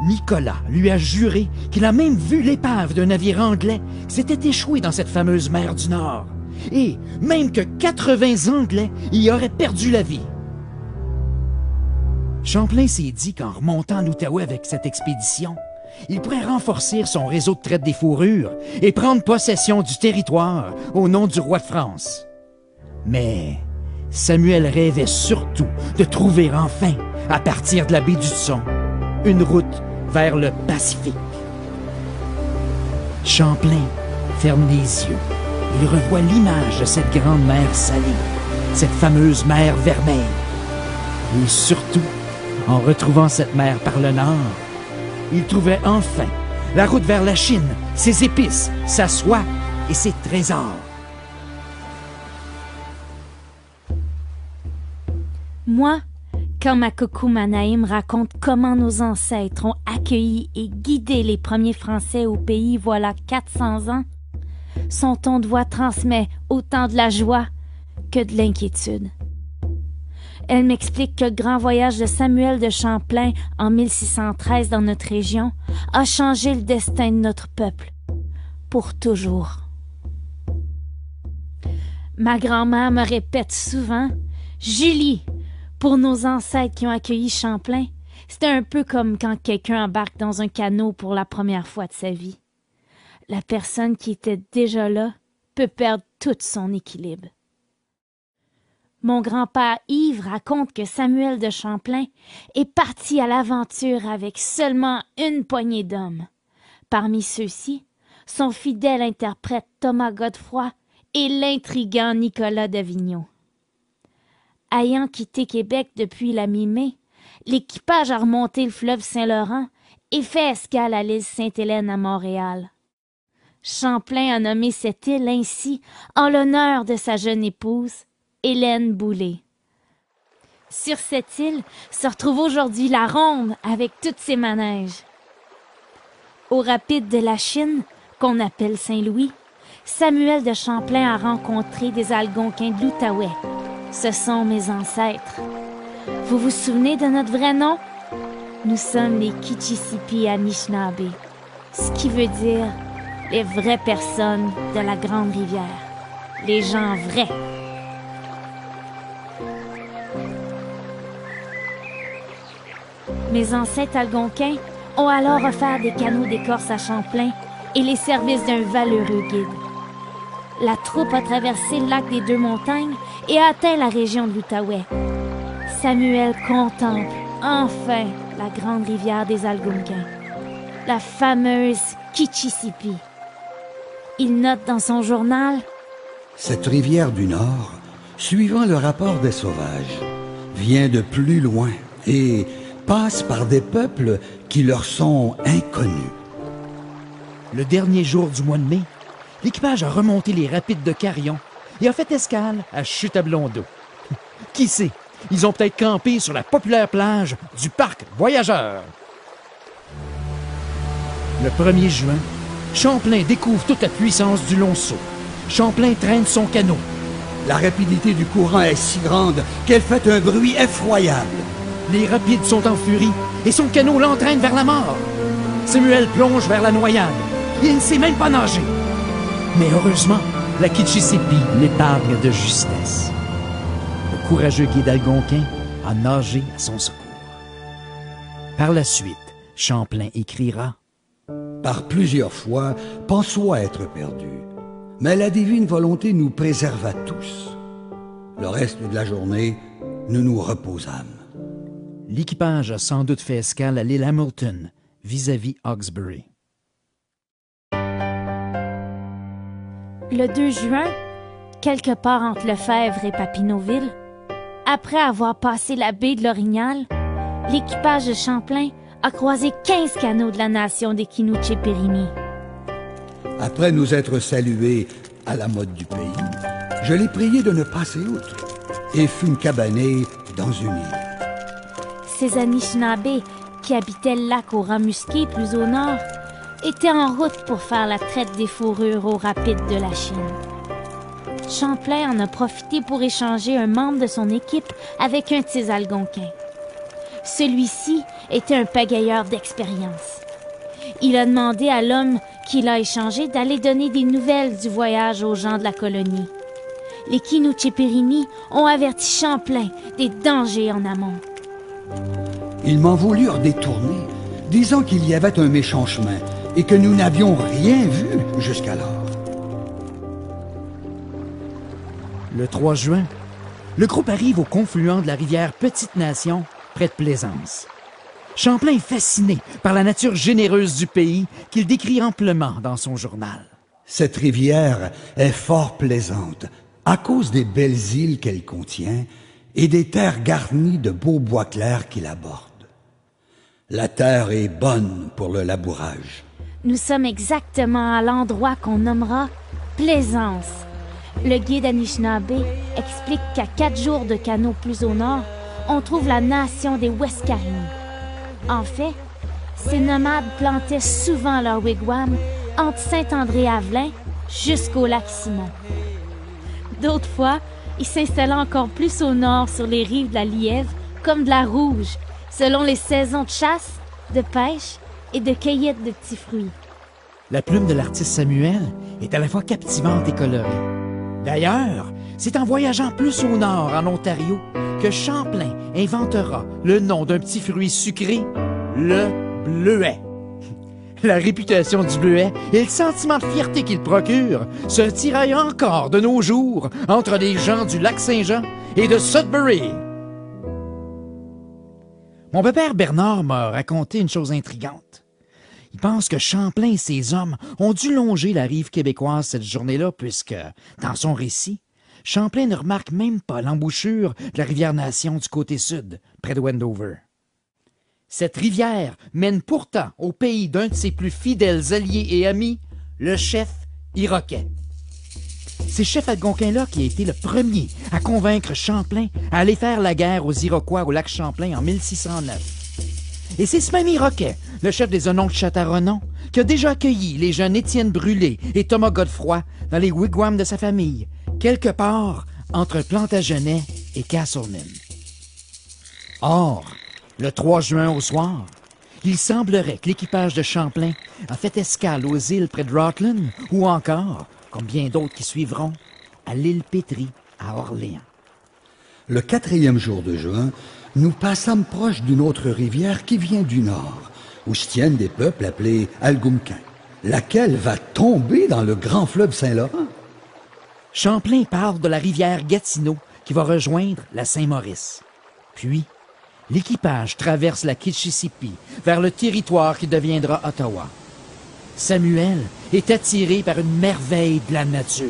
Nicolas lui a juré qu'il a même vu l'épave d'un navire anglais qui s'était échoué dans cette fameuse mer du Nord, et même que 80 Anglais y auraient perdu la vie. Champlain s'est dit qu'en remontant l'Outaouais avec cette expédition, il pourrait renforcer son réseau de traite des fourrures et prendre possession du territoire au nom du roi de France. Mais Samuel rêvait surtout de trouver enfin, à partir de la baie d'Hudson, une route vers le Pacifique. Champlain ferme les yeux. Il revoit l'image de cette grande mer salée, cette fameuse mer Vermeille. Et surtout, en retrouvant cette mer par le nord, il trouvait enfin la route vers la Chine, ses épices, sa soie et ses trésors. Moi, quand ma coucou Manaïm raconte comment nos ancêtres ont accueilli et guidé les premiers Français au pays voilà 400 ans, son ton de voix transmet autant de la joie que de l'inquiétude. Elle m'explique que le grand voyage de Samuel de Champlain en 1613 dans notre région a changé le destin de notre peuple, pour toujours. Ma grand-mère me répète souvent « Julie, pour nos ancêtres qui ont accueilli Champlain, c'était un peu comme quand quelqu'un embarque dans un canot pour la première fois de sa vie. La personne qui était déjà là peut perdre tout son équilibre. » Mon grand-père Yves raconte que Samuel de Champlain est parti à l'aventure avec seulement une poignée d'hommes. Parmi ceux-ci, son fidèle interprète Thomas Godefroy et l'intriguant Nicolas de Vigneault. Ayant quitté Québec depuis la mi-mai, l'équipage a remonté le fleuve Saint-Laurent et fait escale à l'île Sainte-Hélène à Montréal. Champlain a nommé cette île ainsi en l'honneur de sa jeune épouse, Hélène Boulay. Sur cette île se retrouve aujourd'hui la Ronde avec tous ses manèges. Au rapide de la Chine, qu'on appelle Saint-Louis, Samuel de Champlain a rencontré des Algonquins de l'Outaouais. Ce sont mes ancêtres. Vous vous souvenez de notre vrai nom? Nous sommes les Kitchissippi Anishinaabe, ce qui veut dire les vraies personnes de la Grande Rivière, les gens vrais. Mes ancêtres algonquins ont alors offert des canaux d'écorce à Champlain et les services d'un valeureux guide. La troupe a traversé le lac des Deux-Montagnes et a atteint la région de l'Outaouais. Samuel contemple enfin la grande rivière des Algonquins, la fameuse Kitchissippi. Il note dans son journal « Cette rivière du Nord, suivant le rapport des sauvages, vient de plus loin et passe par des peuples qui leur sont inconnus. » Le dernier jour du mois de mai, l'équipage a remonté les rapides de Carillon et a fait escale à Chute-à-Blondeau. Qui sait, ils ont peut-être campé sur la populaire plage du parc Voyageurs. Le 1er juin, Champlain découvre toute la puissance du Lonceau. Champlain traîne son canot. La rapidité du courant est si grande qu'elle fait un bruit effroyable. Les rapides sont en furie et son canot l'entraîne vers la mort. Samuel plonge vers la noyade. Il ne sait même pas nager. Mais heureusement, la Kitchissippi l'épargne de justesse. Le courageux guide algonquin a nagé à son secours. Par la suite, Champlain écrira « Par plusieurs fois, pensons être perdus, mais la divine volonté nous préserva tous. Le reste de la journée, nous nous reposâmes. » L'équipage a sans doute fait escale à l'île Hamilton, vis-à-vis Hawkesbury. Le 2 juin, quelque part entre Lefebvre et Papineauville, après avoir passé la baie de l'Orignal, l'équipage de Champlain a croisé 15 canots de la nation des Kinouché-Périni. Après nous être salués à la mode du pays, je l'ai prié de ne passer outre et fûmes cabanés dans une île. Ces Anishinabés, qui habitaient le lac aux rangs musqués plus au nord, étaient en route pour faire la traite des fourrures aux rapides de la Chine. Champlain en a profité pour échanger un membre de son équipe avec un de ses algonquins. Celui-ci était un pagayeur d'expérience. Il a demandé à l'homme qui l'a échangé d'aller donner des nouvelles du voyage aux gens de la colonie. Les Kinouché-Périni ont averti Champlain des dangers en amont. Ils m'en voulurent détourner, disant qu'il y avait un méchant chemin et que nous n'avions rien vu jusqu'alors. Le 3 juin, le groupe arrive au confluent de la rivière Petite-Nation, près de Plaisance. Champlain est fasciné par la nature généreuse du pays qu'il décrit amplement dans son journal. Cette rivière est fort plaisante à cause des belles îles qu'elle contient et des terres garnies de beaux bois clairs qui la bordent. La terre est bonne pour le labourage. Nous sommes exactement à l'endroit qu'on nommera Plaisance. Le guide Anishinaabe explique qu'à 4 jours de canot plus au nord, on trouve la nation des Wescarini. En fait, ces nomades plantaient souvent leur wigwam entre Saint-André-Avelin jusqu'au lac Simon. D'autres fois, ils s'installaient encore plus au nord sur les rives de la Lièvre comme de la Rouge, selon les saisons de chasse, de pêche et de cueillette de petits fruits. La plume de l'artiste Samuel est à la fois captivante et colorée. D'ailleurs, c'est en voyageant plus au nord, en Ontario, que Champlain inventera le nom d'un petit fruit sucré, le bleuet. La réputation du bleuet et le sentiment de fierté qu'il procure se tiraillent encore de nos jours entre les gens du lac Saint-Jean et de Sudbury. Mon beau-père Bernard m'a raconté une chose intrigante. Il pense que Champlain et ses hommes ont dû longer la rive québécoise cette journée-là puisque, dans son récit, Champlain ne remarque même pas l'embouchure de la rivière Nation du côté sud, près de Wendover. Cette rivière mène pourtant au pays d'un de ses plus fidèles alliés et amis, le chef Iroquais. C'est chef algonquin-là qui a été le premier à convaincre Champlain à aller faire la guerre aux Iroquois au lac Champlain en 1609. Et c'est ce même Iroquais, le chef des Ononks de Châteaurenon, qui a déjà accueilli les jeunes Étienne Brûlé et Thomas Godefroy dans les wigwams de sa famille, quelque part entre Plantagenet et Castleman. Or, le 3 juin au soir, il semblerait que l'équipage de Champlain a fait escale aux îles près de Rutland ou encore, comme bien d'autres qui suivront, à l'île Pétrie à Orléans. Le 4e jour de juin, nous passâmes proche d'une autre rivière qui vient du nord, où se tiennent des peuples appelés Algonquins, laquelle va tomber dans le grand fleuve Saint-Laurent. Champlain parle de la rivière Gatineau qui va rejoindre la Saint-Maurice. Puis, l'équipage traverse la Kitchissippi vers le territoire qui deviendra Ottawa. Samuel est attiré par une merveille de la nature.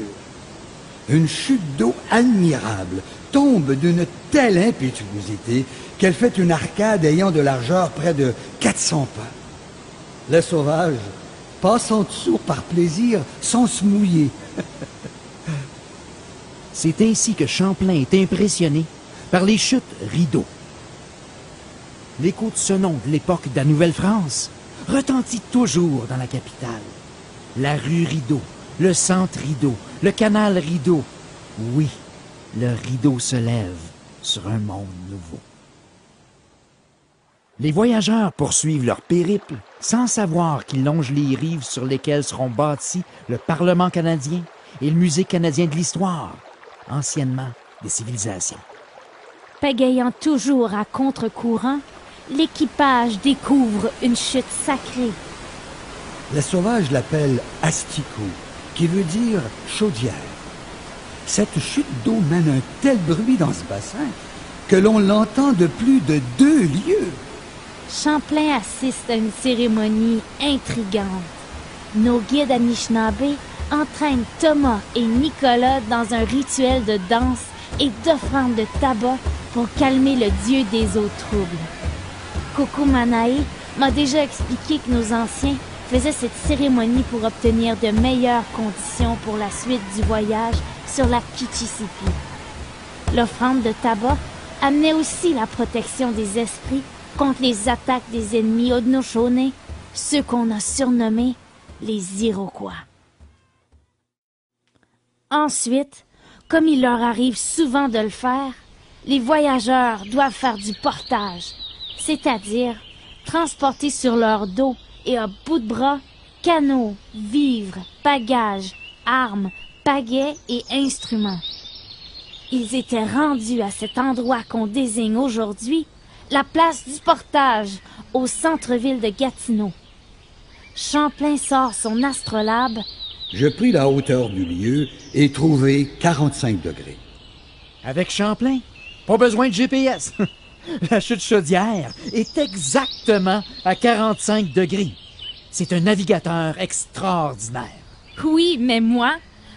Une chute d'eau admirable tombe d'une telle impétuosité qu'elle fait une arcade ayant de largeur près de 400 pas. Les sauvages passent en dessous par plaisir sans se mouiller. C'est ainsi que Champlain est impressionné par les chutes Rideau. L'écho de ce nom de l'époque de la Nouvelle-France retentit toujours dans la capitale. La rue Rideau, le centre Rideau, le canal Rideau. Oui, le rideau se lève sur un monde nouveau. Les voyageurs poursuivent leur périple sans savoir qu'ils longent les rives sur lesquelles seront bâtis le Parlement canadien et le Musée canadien de l'histoire, anciennement des civilisations. Pégayant toujours à contre-courant, l'équipage découvre une chute sacrée. Les sauvages l'appellent Asticot, qui veut dire chaudière. Cette chute d'eau mène un tel bruit dans ce bassin que l'on l'entend de plus de 2 lieues. Champlain assiste à une cérémonie intrigante. Nos guides Anishinaabe entraînent Thomas et Nicolas dans un rituel de danse et d'offrande de tabac pour calmer le dieu des eaux troubles. Kokumanae m'a déjà expliqué que nos anciens faisaient cette cérémonie pour obtenir de meilleures conditions pour la suite du voyage sur la Kichisipi. L'offrande de tabac amenait aussi la protection des esprits contre les attaques des ennemis Haudenosaunee, ceux qu'on a surnommés les Iroquois. Ensuite, comme il leur arrive souvent de le faire, les voyageurs doivent faire du portage, c'est-à-dire transporter sur leur dos et à bout de bras canots, vivres, bagages, armes, pagaies et instruments. Ils étaient rendus à cet endroit qu'on désigne aujourd'hui la place du portage, au centre-ville de Gatineau. Champlain sort son astrolabe. Je pris la hauteur du lieu et trouvé 45 degrés. Avec Champlain, pas besoin de GPS. La chute chaudière est exactement à 45 degrés. C'est un navigateur extraordinaire. Oui, mais moi,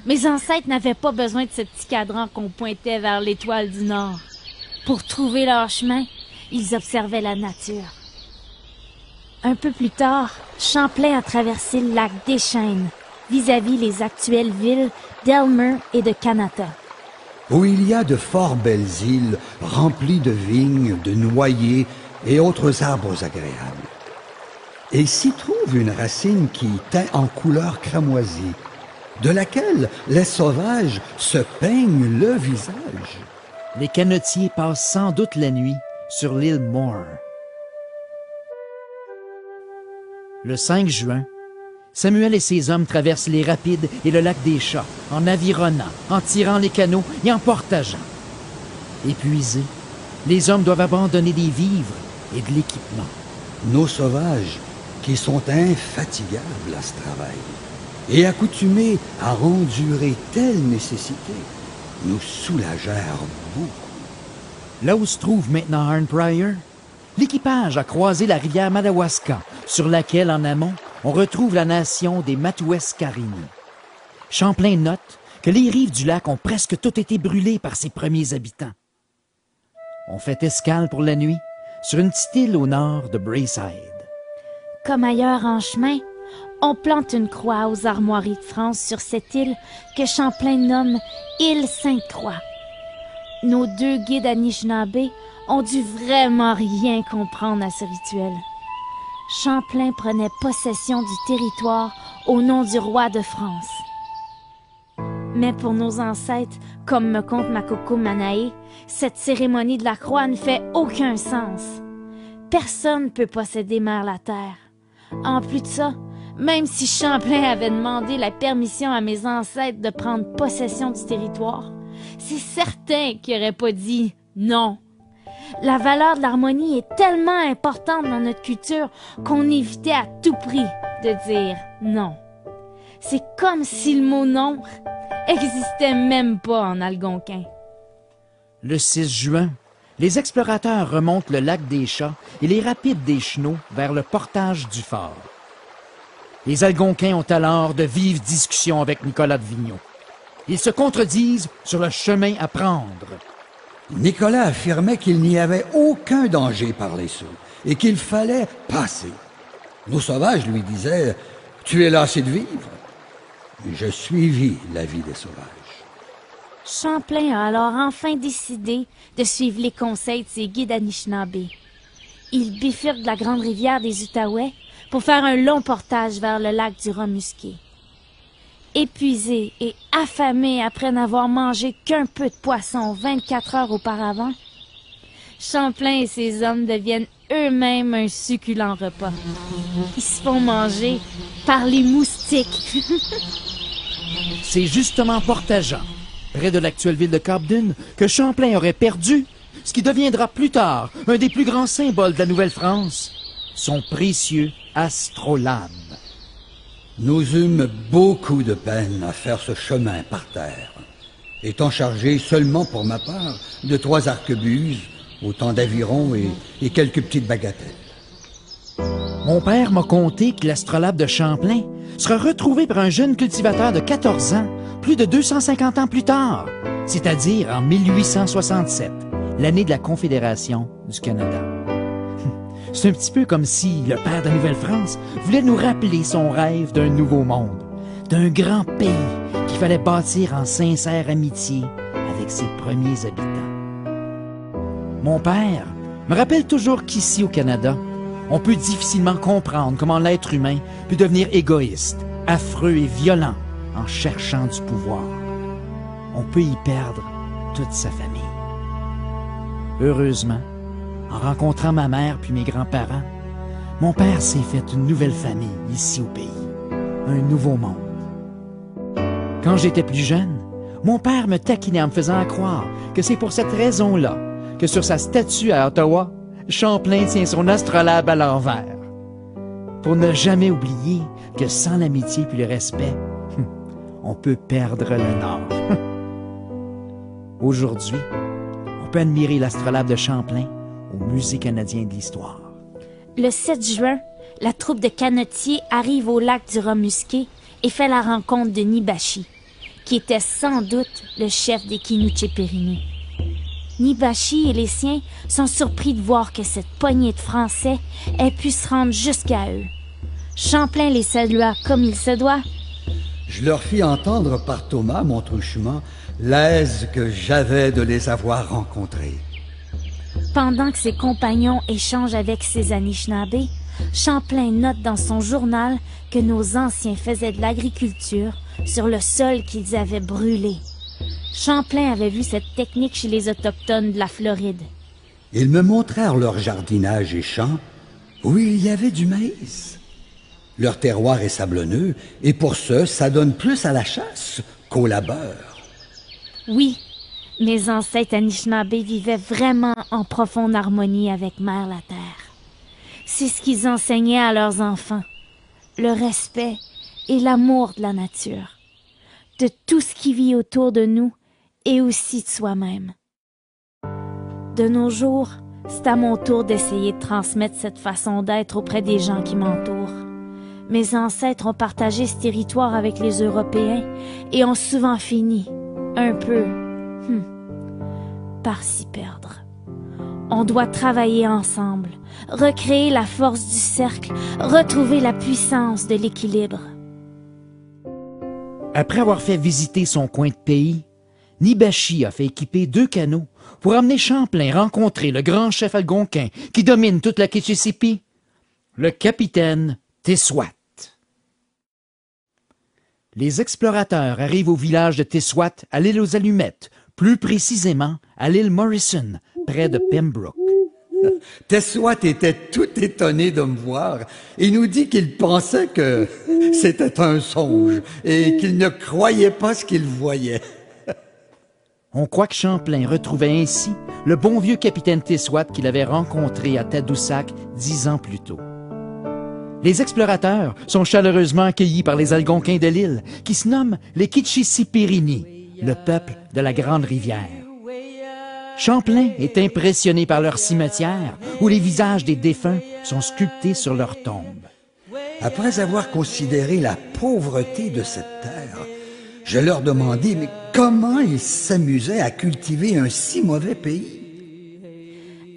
mes ancêtres n'avaient pas besoin de ce petit cadran qu'on pointait vers l'étoile du Nord. Pour trouver leur chemin, ils observaient la nature. Un peu plus tard, Champlain a traversé le lac des Chênes, vis-à-vis les actuelles villes d'Elmer et de Kanata. Où il y a de fort belles îles remplies de vignes, de noyers et autres arbres agréables. Et s'y trouve une racine qui teint en couleur cramoisie, de laquelle les sauvages se peignent le visage. Les canotiers passent sans doute la nuit sur l'île Moore. Le 5 juin, Samuel et ses hommes traversent les rapides et le lac des Chats, en avironnant, en tirant les canots et en portageant. Épuisés, les hommes doivent abandonner des vivres et de l'équipement. Nos sauvages, qui sont infatigables à ce travail, et accoutumés à endurer telle nécessité, nous soulagèrent beaucoup. Là où se trouve maintenant Arnprior, l'équipage a croisé la rivière Madawaska, sur laquelle, en amont, on retrouve la nation des Matuescarini. Champlain note que les rives du lac ont presque toutes été brûlées par ses premiers habitants. On fait escale pour la nuit sur une petite île au nord de Braeside. Comme ailleurs en chemin, on plante une croix aux armoiries de France sur cette île que Champlain nomme île Sainte-Croix. Nos 2 guides Anishinaabe ont dû vraiment rien comprendre à ce rituel. Champlain prenait possession du territoire au nom du roi de France. Mais pour nos ancêtres, comme me conte Makoko Manae, cette cérémonie de la croix ne fait aucun sens. Personne ne peut posséder Mère la Terre. En plus de ça, même si Champlain avait demandé la permission à mes ancêtres de prendre possession du territoire, c'est certain qu'il n'aurait pas dit non. La valeur de l'harmonie est tellement importante dans notre culture qu'on évitait à tout prix de dire non. C'est comme si le mot non existait même pas en algonquin. Le 6 juin, les explorateurs remontent le lac des Chats et les rapides des Chenaux vers le portage du fort. Les Algonquins ont alors de vives discussions avec Nicolas de Vigneault. Ils se contredisent sur le chemin à prendre. Nicolas affirmait qu'il n'y avait aucun danger par les sauts et qu'il fallait passer. Nos sauvages lui disaient « Tu es lassé de vivre ?» Je suivis l'avis des sauvages. Champlain a alors enfin décidé de suivre les conseils de ses guides Anishinaabe. Il bifurque de la grande rivière des Outaouais pour faire un long portage vers le lac du Rat-Musqué. Épuisés et affamés après n'avoir mangé qu'un peu de poisson 24 heures auparavant, Champlain et ses hommes deviennent eux-mêmes un succulent repas. Ils se font manger par les moustiques. C'est justement Port-à-Jean, près de l'actuelle ville de Cap-Dune, que Champlain aurait perdu ce qui deviendra plus tard un des plus grands symboles de la Nouvelle-France, son précieux astrolabe. Nous eûmes beaucoup de peine à faire ce chemin par terre, étant chargé seulement pour ma part de 3 arquebuses, autant d'avirons et quelques petites bagatelles. Mon père m'a conté que l'astrolabe de Champlain sera retrouvé par un jeune cultivateur de 14 ans, plus de 250 ans plus tard, c'est-à-dire en 1867, l'année de la Confédération du Canada. C'est un petit peu comme si le père de Nouvelle-France voulait nous rappeler son rêve d'un nouveau monde, d'un grand pays qu'il fallait bâtir en sincère amitié avec ses premiers habitants. Mon père me rappelle toujours qu'ici au Canada, on peut difficilement comprendre comment l'être humain peut devenir égoïste, affreux et violent en cherchant du pouvoir. On peut y perdre toute sa famille. Heureusement, en rencontrant ma mère puis mes grands-parents, mon père s'est fait une nouvelle famille ici au pays, un nouveau monde. Quand j'étais plus jeune, mon père me taquinait en me faisant croire que c'est pour cette raison-là que sur sa statue à Ottawa, Champlain tient son astrolabe à l'envers. Pour ne jamais oublier que sans l'amitié puis le respect, on peut perdre le nord. Aujourd'hui, on peut admirer l'astrolabe de Champlain au Musée canadien de l'histoire. Le 7 juin, la troupe de canotiers arrive au lac du Raz-Musqué et fait la rencontre de Nibashi, qui était sans doute le chef des Kinuche-Périni. Nibashi et les siens sont surpris de voir que cette poignée de Français ait pu se rendre jusqu'à eux. Champlain les salua comme il se doit. Je leur fis entendre par Thomas, mon truchement, l'aise que j'avais de les avoir rencontrés. Pendant que ses compagnons échangent avec ses Anishinaabe, Champlain note dans son journal que nos anciens faisaient de l'agriculture sur le sol qu'ils avaient brûlé. Champlain avait vu cette technique chez les Autochtones de la Floride. Ils me montrèrent leur jardinage et champs où il y avait du maïs. Leur terroir est sablonneux et pour ça donne plus à la chasse qu'au labeur. Oui, mes ancêtres Anishinaabe vivaient vraiment en profonde harmonie avec Mère la Terre. C'est ce qu'ils enseignaient à leurs enfants, le respect et l'amour de la nature, de tout ce qui vit autour de nous et aussi de soi-même. De nos jours, c'est à mon tour d'essayer de transmettre cette façon d'être auprès des gens qui m'entourent. Mes ancêtres ont partagé ce territoire avec les Européens et ont souvent fini, un peu, par s'y perdre. On doit travailler ensemble, recréer la force du cercle, retrouver la puissance de l'équilibre. Après avoir fait visiter son coin de pays, Nibashi a fait équiper 2 canots pour amener Champlain rencontrer le grand chef algonquin qui domine toute la Kitchissippi, le capitaine Tissouat. Les explorateurs arrivent au village de Tissouat à l'île aux Allumettes, plus précisément à l'île Morrison, près de Pembroke. Tissouat était tout étonné de me voir et nous dit qu'il pensait que c'était un songe et qu'il ne croyait pas ce qu'il voyait. On croit que Champlain retrouvait ainsi le bon vieux capitaine Tissouat qu'il avait rencontré à Tadoussac 10 ans plus tôt. Les explorateurs sont chaleureusement accueillis par les Algonquins de l'île, qui se nomment les Kitchissipérini, le peuple de la Grande Rivière. Champlain est impressionné par leur cimetière, où les visages des défunts sont sculptés sur leurs tombes. Après avoir considéré la pauvreté de cette terre, je leur demandai mais comment ils s'amusaient à cultiver un si mauvais pays.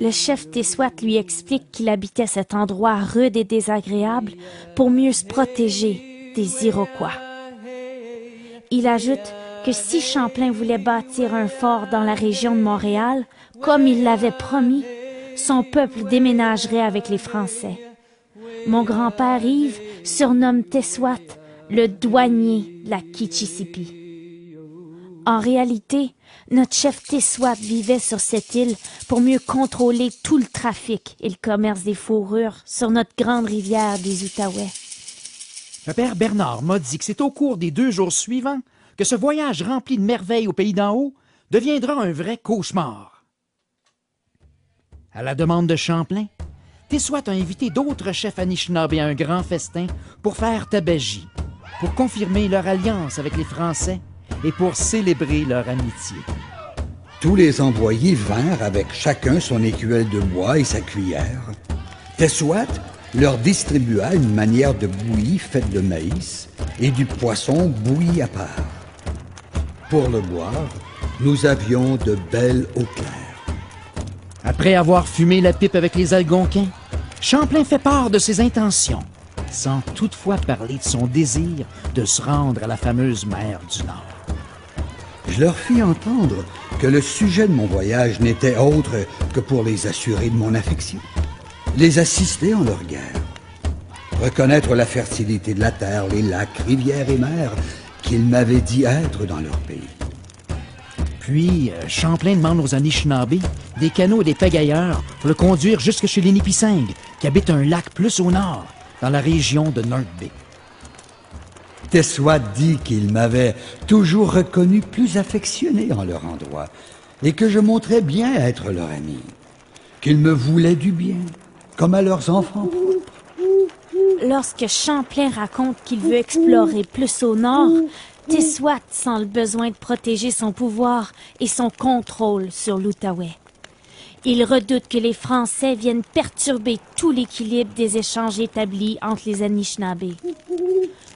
Le chef Tissouat lui explique qu'il habitait cet endroit rude et désagréable pour mieux se protéger des Iroquois. Il ajoute que si Champlain voulait bâtir un fort dans la région de Montréal, comme il l'avait promis, son peuple déménagerait avec les Français. Mon grand-père Yves surnomme Tissouat le douanier de la Kitchissippi. En réalité, notre chef Tissouat vivait sur cette île pour mieux contrôler tout le trafic et le commerce des fourrures sur notre grande rivière des Outaouais. Le père Bernard m'a dit que c'est au cours des 2 jours suivants que ce voyage rempli de merveilles au pays d'en haut deviendra un vrai cauchemar. À la demande de Champlain, Tessouat a invité d'autres chefs Anishinaabe à un grand festin pour faire tabagie, pour confirmer leur alliance avec les Français et pour célébrer leur amitié. Tous les envoyés vinrent avec chacun son écuelle de bois et sa cuillère. Tessouat leur distribua une manière de bouillie faite de maïs et du poisson bouilli à part. Pour le boire, nous avions de belles eaux claires. Après avoir fumé la pipe avec les Algonquins, Champlain fait part de ses intentions, sans toutefois parler de son désir de se rendre à la fameuse mer du Nord. Je leur fis entendre que le sujet de mon voyage n'était autre que pour les assurer de mon affection, les assister en leur guerre, reconnaître la fertilité de la terre, les lacs, rivières et mers qu'ils m'avaient dit être dans leur pays. Puis, Champlain demande aux Anishinaabe des canots et des pagailleurs pour le conduire jusque chez les Nipissing, qui habitent un lac plus au nord, dans la région de North Bay. Tessouat dit qu'il m'avait toujours reconnu plus affectionné en leur endroit et que je montrais bien être leur ami, qu'ils me voulaient du bien, comme à leurs enfants propres. Lorsque Champlain raconte qu'il veut explorer plus au nord, Tessouat sent le besoin de protéger son pouvoir et son contrôle sur l'Outaouais. Il redoute que les Français viennent perturber tout l'équilibre des échanges établis entre les Anishinaabe.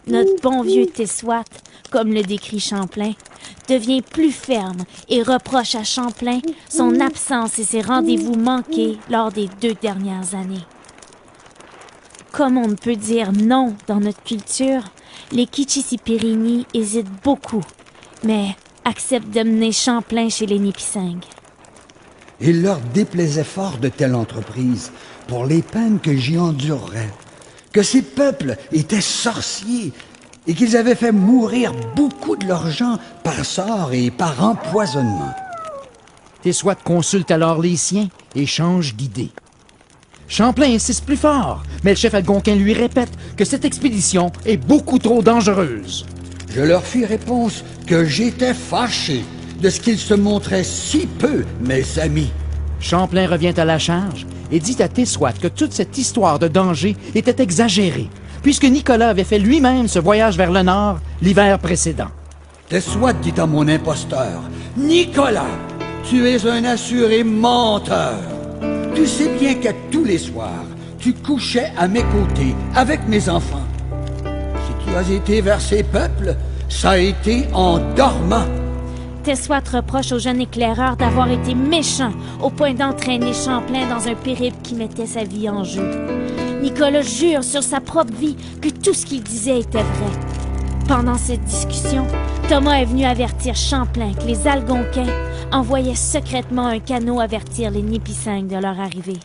Notre bon vieux Tessouat, comme le décrit Champlain, devient plus ferme et reproche à Champlain son absence et ses rendez-vous manqués lors des 2 dernières années. Comme on ne peut dire non dans notre culture, les Kichisipirini hésitent beaucoup, mais acceptent de mener Champlain chez les Nipissing. Il leur déplaisait fort de telle entreprise pour les peines que j'y endurerais, que ces peuples étaient sorciers et qu'ils avaient fait mourir beaucoup de leurs gens par sort et par empoisonnement. Tessouat consulte alors les siens et change d'idée. Champlain insiste plus fort, mais le chef algonquin lui répète que cette expédition est beaucoup trop dangereuse. Je leur fis réponse que j'étais fâché de ce qu'ils se montraient si peu mes amis. Champlain revient à la charge et dit à Tessouat que toute cette histoire de danger était exagérée, puisque Nicolas avait fait lui-même ce voyage vers le nord l'hiver précédent. Tessouat dit à mon imposteur, « Nicolas, tu es un assuré menteur. Tu sais bien que tous les soirs, tu couchais à mes côtés avec mes enfants. Si tu as été vers ces peuples, ça a été en dormant. » Tessouat reproche au jeune éclaireur d'avoir été méchant au point d'entraîner Champlain dans un périple qui mettait sa vie en jeu. Nicolas jure sur sa propre vie que tout ce qu'il disait était vrai. Pendant cette discussion, Thomas est venu avertir Champlain que les Algonquins envoyaient secrètement un canot avertir les Nipissing de leur arrivée.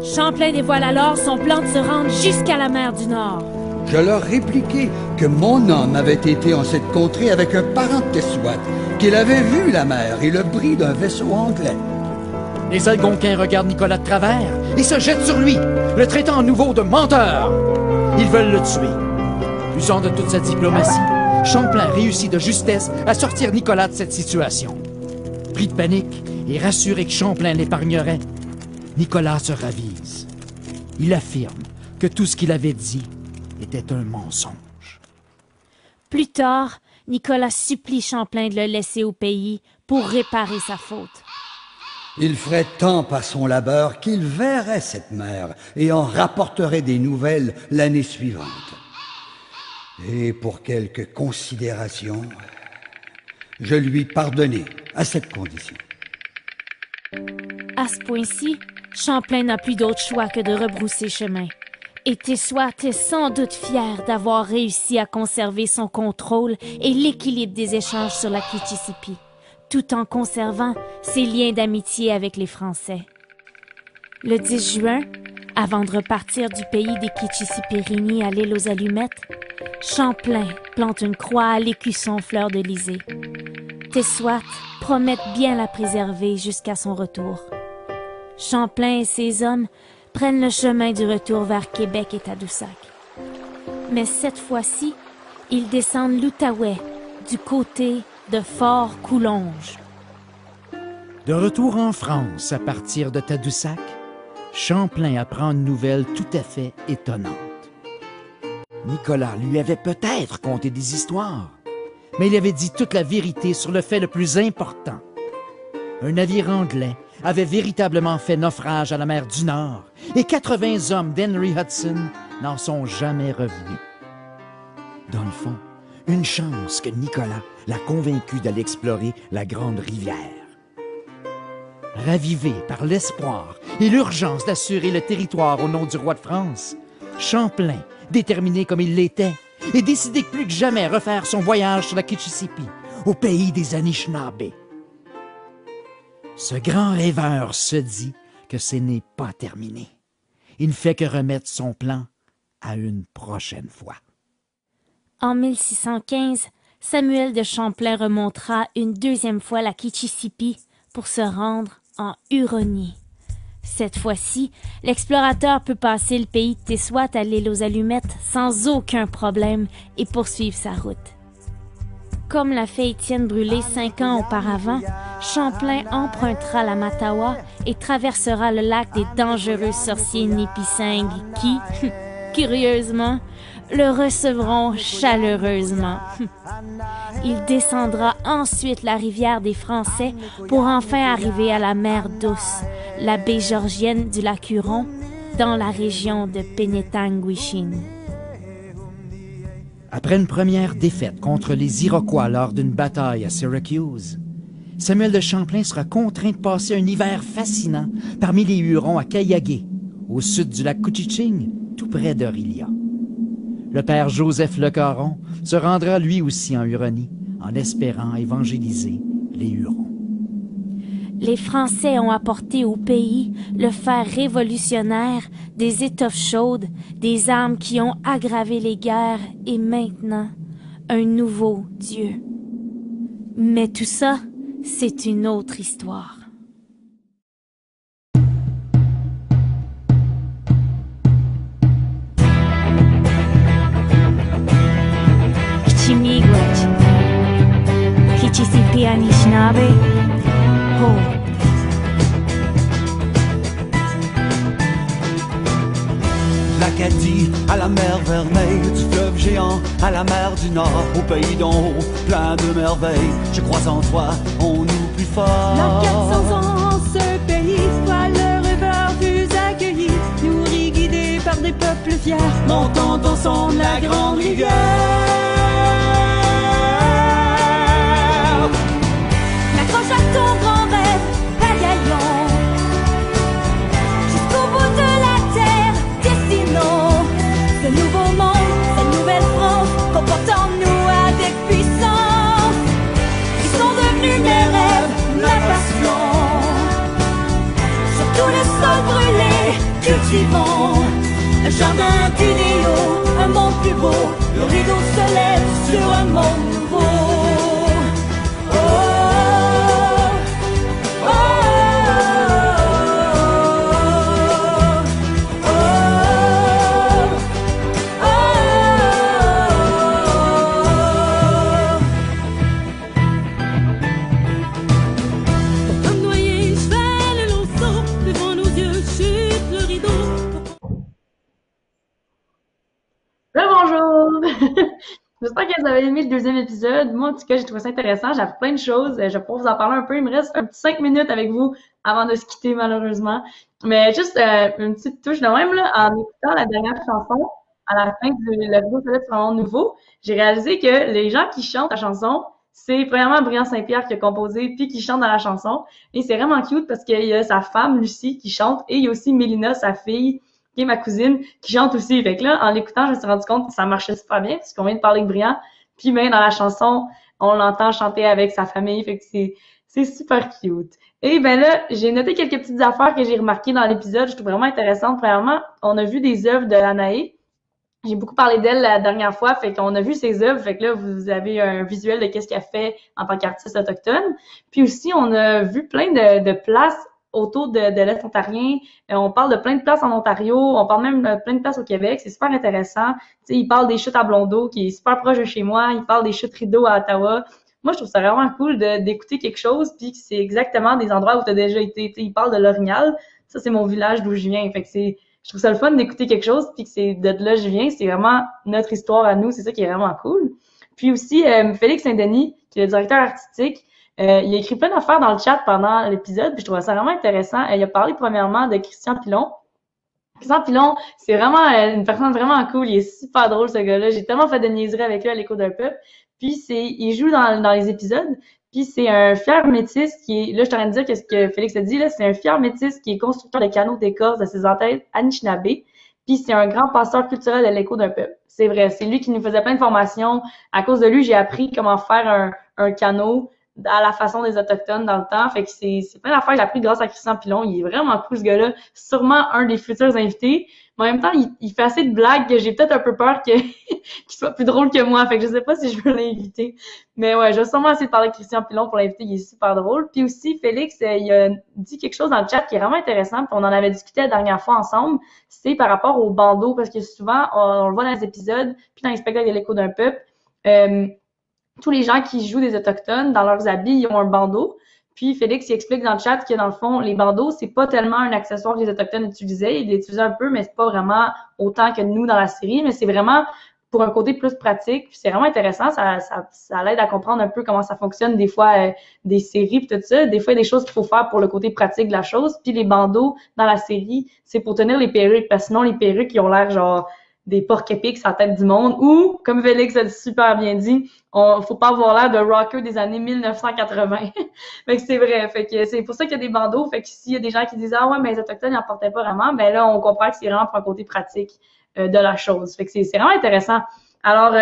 Champlain dévoile alors son plan de se rendre jusqu'à la mer du Nord. Je leur répliquai que mon homme avait été en cette contrée avec un parent de Tessouat, qu'il avait vu la mer et le bris d'un vaisseau anglais. Les Algonquins regardent Nicolas de travers et se jettent sur lui, le traitant à nouveau de menteur. Ils veulent le tuer. Usant de toute sa diplomatie, Champlain réussit de justesse à sortir Nicolas de cette situation. Pris de panique et rassuré que Champlain l'épargnerait, Nicolas se ravise. Il affirme que tout ce qu'il avait dit était un mensonge. Plus tard, Nicolas supplie Champlain de le laisser au pays pour réparer sa faute. Il ferait tant par son labeur qu'il verrait cette mer et en rapporterait des nouvelles l'année suivante. Et pour quelques considérations, je lui pardonnai à cette condition. À ce point-ci, Champlain n'a plus d'autre choix que de rebrousser chemin. Et Tessouat est sans doute fier d'avoir réussi à conserver son contrôle et l'équilibre des échanges sur la Kichisipi, tout en conservant ses liens d'amitié avec les Français. Le 10 juin, avant de repartir du pays des Kichisipirini à l'île aux Allumettes, Champlain plante une croix à l'écusson fleur d'Elysée. Tessouat promet bien la préserver jusqu'à son retour. Champlain et ses hommes prennent le chemin du retour vers Québec et Tadoussac. Mais cette fois-ci, ils descendent l'Outaouais, du côté de Fort Coulonge. De retour en France à partir de Tadoussac, Champlain apprend une nouvelle tout à fait étonnante. Nicolas lui avait peut-être conté des histoires, mais il avait dit toute la vérité sur le fait le plus important. Un navire anglais avait véritablement fait naufrage à la mer du Nord et 80 hommes d'Henry Hudson n'en sont jamais revenus. Dans le fond, une chance que Nicolas l'a convaincu d'aller explorer la Grande Rivière. Ravivé par l'espoir et l'urgence d'assurer le territoire au nom du roi de France, Champlain, déterminé comme il l'était, et décidé plus que jamais refaire son voyage sur la Kitchissippi, au pays des Anishinaabe. Ce grand rêveur se dit que ce n'est pas terminé. Il ne fait que remettre son plan à une prochaine fois. En 1615, Samuel de Champlain remontera une deuxième fois la Kitchissippi pour se rendre en Huronie. Cette fois-ci, l'explorateur peut passer le pays de Tessouat à l'île aux Allumettes sans aucun problème et poursuivre sa route. Comme l'a fait Étienne Brûlé 5 ans auparavant, Champlain empruntera la Mattawa et traversera le lac des dangereux sorciers Nipissing qui, curieusement, le recevront chaleureusement. Il descendra ensuite la rivière des Français pour enfin arriver à la mer Douce, la baie georgienne du lac Huron, dans la région de Penetanguishene. Après une première défaite contre les Iroquois lors d'une bataille à Syracuse, Samuel de Champlain sera contraint de passer un hiver fascinant parmi les Hurons à Kaiyagé, au sud du lac Couchiching, tout près d'Orillia. Le père Joseph Le Caron se rendra lui aussi en Huronie, en espérant évangéliser les Hurons. Les Français ont apporté au pays le fer révolutionnaire, des étoffes chaudes, des armes qui ont aggravé les guerres et maintenant, un nouveau Dieu. Mais tout ça, c'est une autre histoire. Miigwech, Kitchissippi Anishinaabe, Ho. L'Acadie à la mer Vermeille, du fleuve géant à la mer du Nord, au pays d'en haut, plein de merveilles. Je crois en toi, on nous plus fort. Dans 400 ans, ce pays, toi le rêveur plus accueilli, nourri, guidé par des peuples fiers, montant ensemble la grande rivière. Accroche à ton grand rêve, bagaillons, jusqu'au bout de la terre, dessinons ce nouveau monde, cette nouvelle France, comportons-nous avec puissance. Ils sont devenus mes rêves, ma passion. Sur tout le sol brûlé, cultivons un jardin d'idéaux, un monde plus beau. Le rideau se lève sur un monde nouveau. Bonjour! J'espère que vous avez aimé le deuxième épisode. Moi, en tout cas, j'ai trouvé ça intéressant. J'ai appris plein de choses. Je vais pouvoir vous en parler un peu. Il me reste un petit 5 minutes avec vous avant de se quitter, malheureusement. Mais juste une petite touche de même, là, en écoutant la dernière chanson, à la fin de la vidéo sur un monde nouveau, j'ai réalisé que les gens qui chantent la chanson, c'est premièrement Brian Saint-Pierre qui a composé puis qui chante dans la chanson. Et c'est vraiment cute parce qu'il y a sa femme, Lucie, qui chante et il y a aussi Mélina, sa fille, qui est ma cousine, qui chante aussi. Fait que là, en l'écoutant, je me suis rendu compte que ça marchait super bien, parce qu'on vient de parler de Brian. Puis même dans la chanson, on l'entend chanter avec sa famille. Fait que c'est super cute. Et ben là, j'ai noté quelques petites affaires que j'ai remarquées dans l'épisode. Je trouve vraiment intéressantes. Premièrement, on a vu des œuvres de Anaé. J'ai beaucoup parlé d'elle la dernière fois, fait qu'on a vu ses œuvres. Fait que là, vous avez un visuel de qu'est-ce qu'elle fait en tant qu'artiste autochtone. Puis aussi, on a vu plein de places autour de l'Est ontarien. On parle de plein de places en Ontario, on parle même de plein de places au Québec. C'est super intéressant. Tu sais, il parle des chutes à Blondeau, qui est super proche de chez moi. Il parle des chutes Rideau à Ottawa. Moi, je trouve ça vraiment cool d'écouter quelque chose, puis que c'est exactement des endroits où tu as déjà été. Tu sais, il parle de l'Orignal. Ça, c'est mon village d'où je viens. Fait que je trouve ça le fun d'écouter quelque chose, puis que c'est de là que je viens. C'est vraiment notre histoire à nous. C'est ça qui est vraiment cool. Puis aussi, Félix Saint-Denis, qui est le directeur artistique, il a écrit plein d'affaires dans le chat pendant l'épisode, puis je trouvais ça vraiment intéressant. Il a parlé premièrement de Christian Pilon. Christian Pilon, c'est vraiment une personne vraiment cool. Il est super drôle, ce gars-là. J'ai tellement fait de niaiseries avec lui à l'écho d'un peuple. Puis il joue dans les épisodes. Puis c'est un fier métis qui est, là je t'aurais de dire que ce que Félix a dit, là, c'est un fier métis qui est constructeur de canaux d'écorce de ses ancêtres Anishinaabe. Puis c'est un grand pasteur culturel de l'écho d'un peuple. C'est vrai, c'est lui qui nous faisait plein de formations. À cause de lui, j'ai appris comment faire un canot à la façon des Autochtones dans le temps. Fait que c'est plein d'affaires que j'ai appris grâce à Christian Pilon. Il est vraiment cool, ce gars-là. Sûrement un des futurs invités. Mais en même temps, il fait assez de blagues que j'ai peut-être un peu peur qu'il soit plus drôle que moi. Fait que je sais pas si je veux l'inviter. Mais ouais, je vais sûrement essayer de parler de Christian Pilon pour l'inviter. Il est super drôle. Puis aussi, Félix, il a dit quelque chose dans le chat qui est vraiment intéressant. Puis on en avait discuté la dernière fois ensemble. C'est par rapport au bandeau. Parce que souvent, on le voit dans les épisodes, puis dans les spectacles de l'écho d'un peuple, tous les gens qui jouent des Autochtones, dans leurs habits, ils ont un bandeau. Puis Félix, il explique dans le chat que dans le fond, les bandeaux, c'est pas tellement un accessoire que les Autochtones utilisaient. Ils l'utilisaient un peu, mais c'est pas vraiment autant que nous dans la série. Mais c'est vraiment pour un côté plus pratique. Puis c'est vraiment intéressant. Ça l'aide à comprendre un peu comment ça fonctionne des fois des séries puis tout ça. Des fois, il y a des choses qu'il faut faire pour le côté pratique de la chose. Puis les bandeaux dans la série, c'est pour tenir les perruques. Parce que sinon, les perruques, ils ont l'air genre des porc-épics à la tête du monde, ou, comme Félix a super bien dit, faut pas avoir l'air de rocker des années 1980. Fait que c'est vrai. Fait que c'est pour ça qu'il y a des bandeaux. Fait que s'il y a des gens qui disent, ah ouais, mais les Autochtones, ils en portaient pas vraiment, ben là, on comprend que c'est vraiment pour un côté pratique de la chose. Fait que c'est vraiment intéressant. Alors,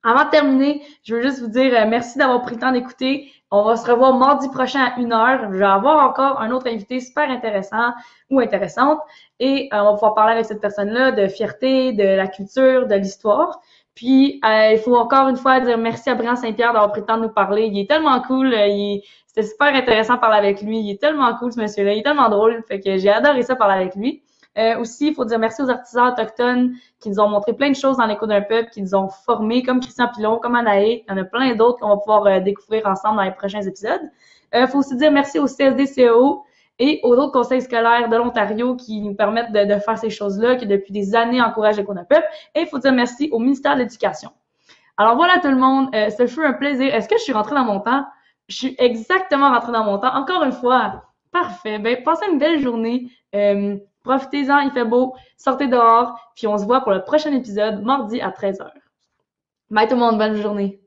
avant de terminer, je veux juste vous dire merci d'avoir pris le temps d'écouter. On va se revoir mardi prochain à 1h. Je vais avoir encore un autre invité super intéressant ou intéressante. Et on va pouvoir parler avec cette personne-là de fierté, de la culture, de l'histoire. Puis, il faut encore une fois dire merci à Brian Saint-Pierre d'avoir pris le temps de nous parler. Il est tellement cool. C'était super intéressant de parler avec lui. Il est tellement cool, ce monsieur-là. Il est tellement drôle. Fait que j'ai adoré ça parler avec lui. Aussi, il faut dire merci aux artisans autochtones qui nous ont montré plein de choses dans l'écho d'un peuple, qui nous ont formés, comme Christian Pilon, comme Anaé. Il y en a plein d'autres qu'on va pouvoir découvrir ensemble dans les prochains épisodes. Il faut aussi dire merci au CSD-CAO et aux autres conseils scolaires de l'Ontario qui nous permettent de faire ces choses-là, qui depuis des années encouragent l'écho d'un peuple. Et il faut dire merci au ministère de l'Éducation. Alors voilà tout le monde, ce fut un plaisir. Est-ce que je suis rentrée dans mon temps? Je suis exactement rentrée dans mon temps. Encore une fois, parfait. Ben, passez une belle journée. Profitez-en, il fait beau. Sortez dehors. Puis on se voit pour le prochain épisode, mardi à 13h. Bye tout le monde, bonne journée.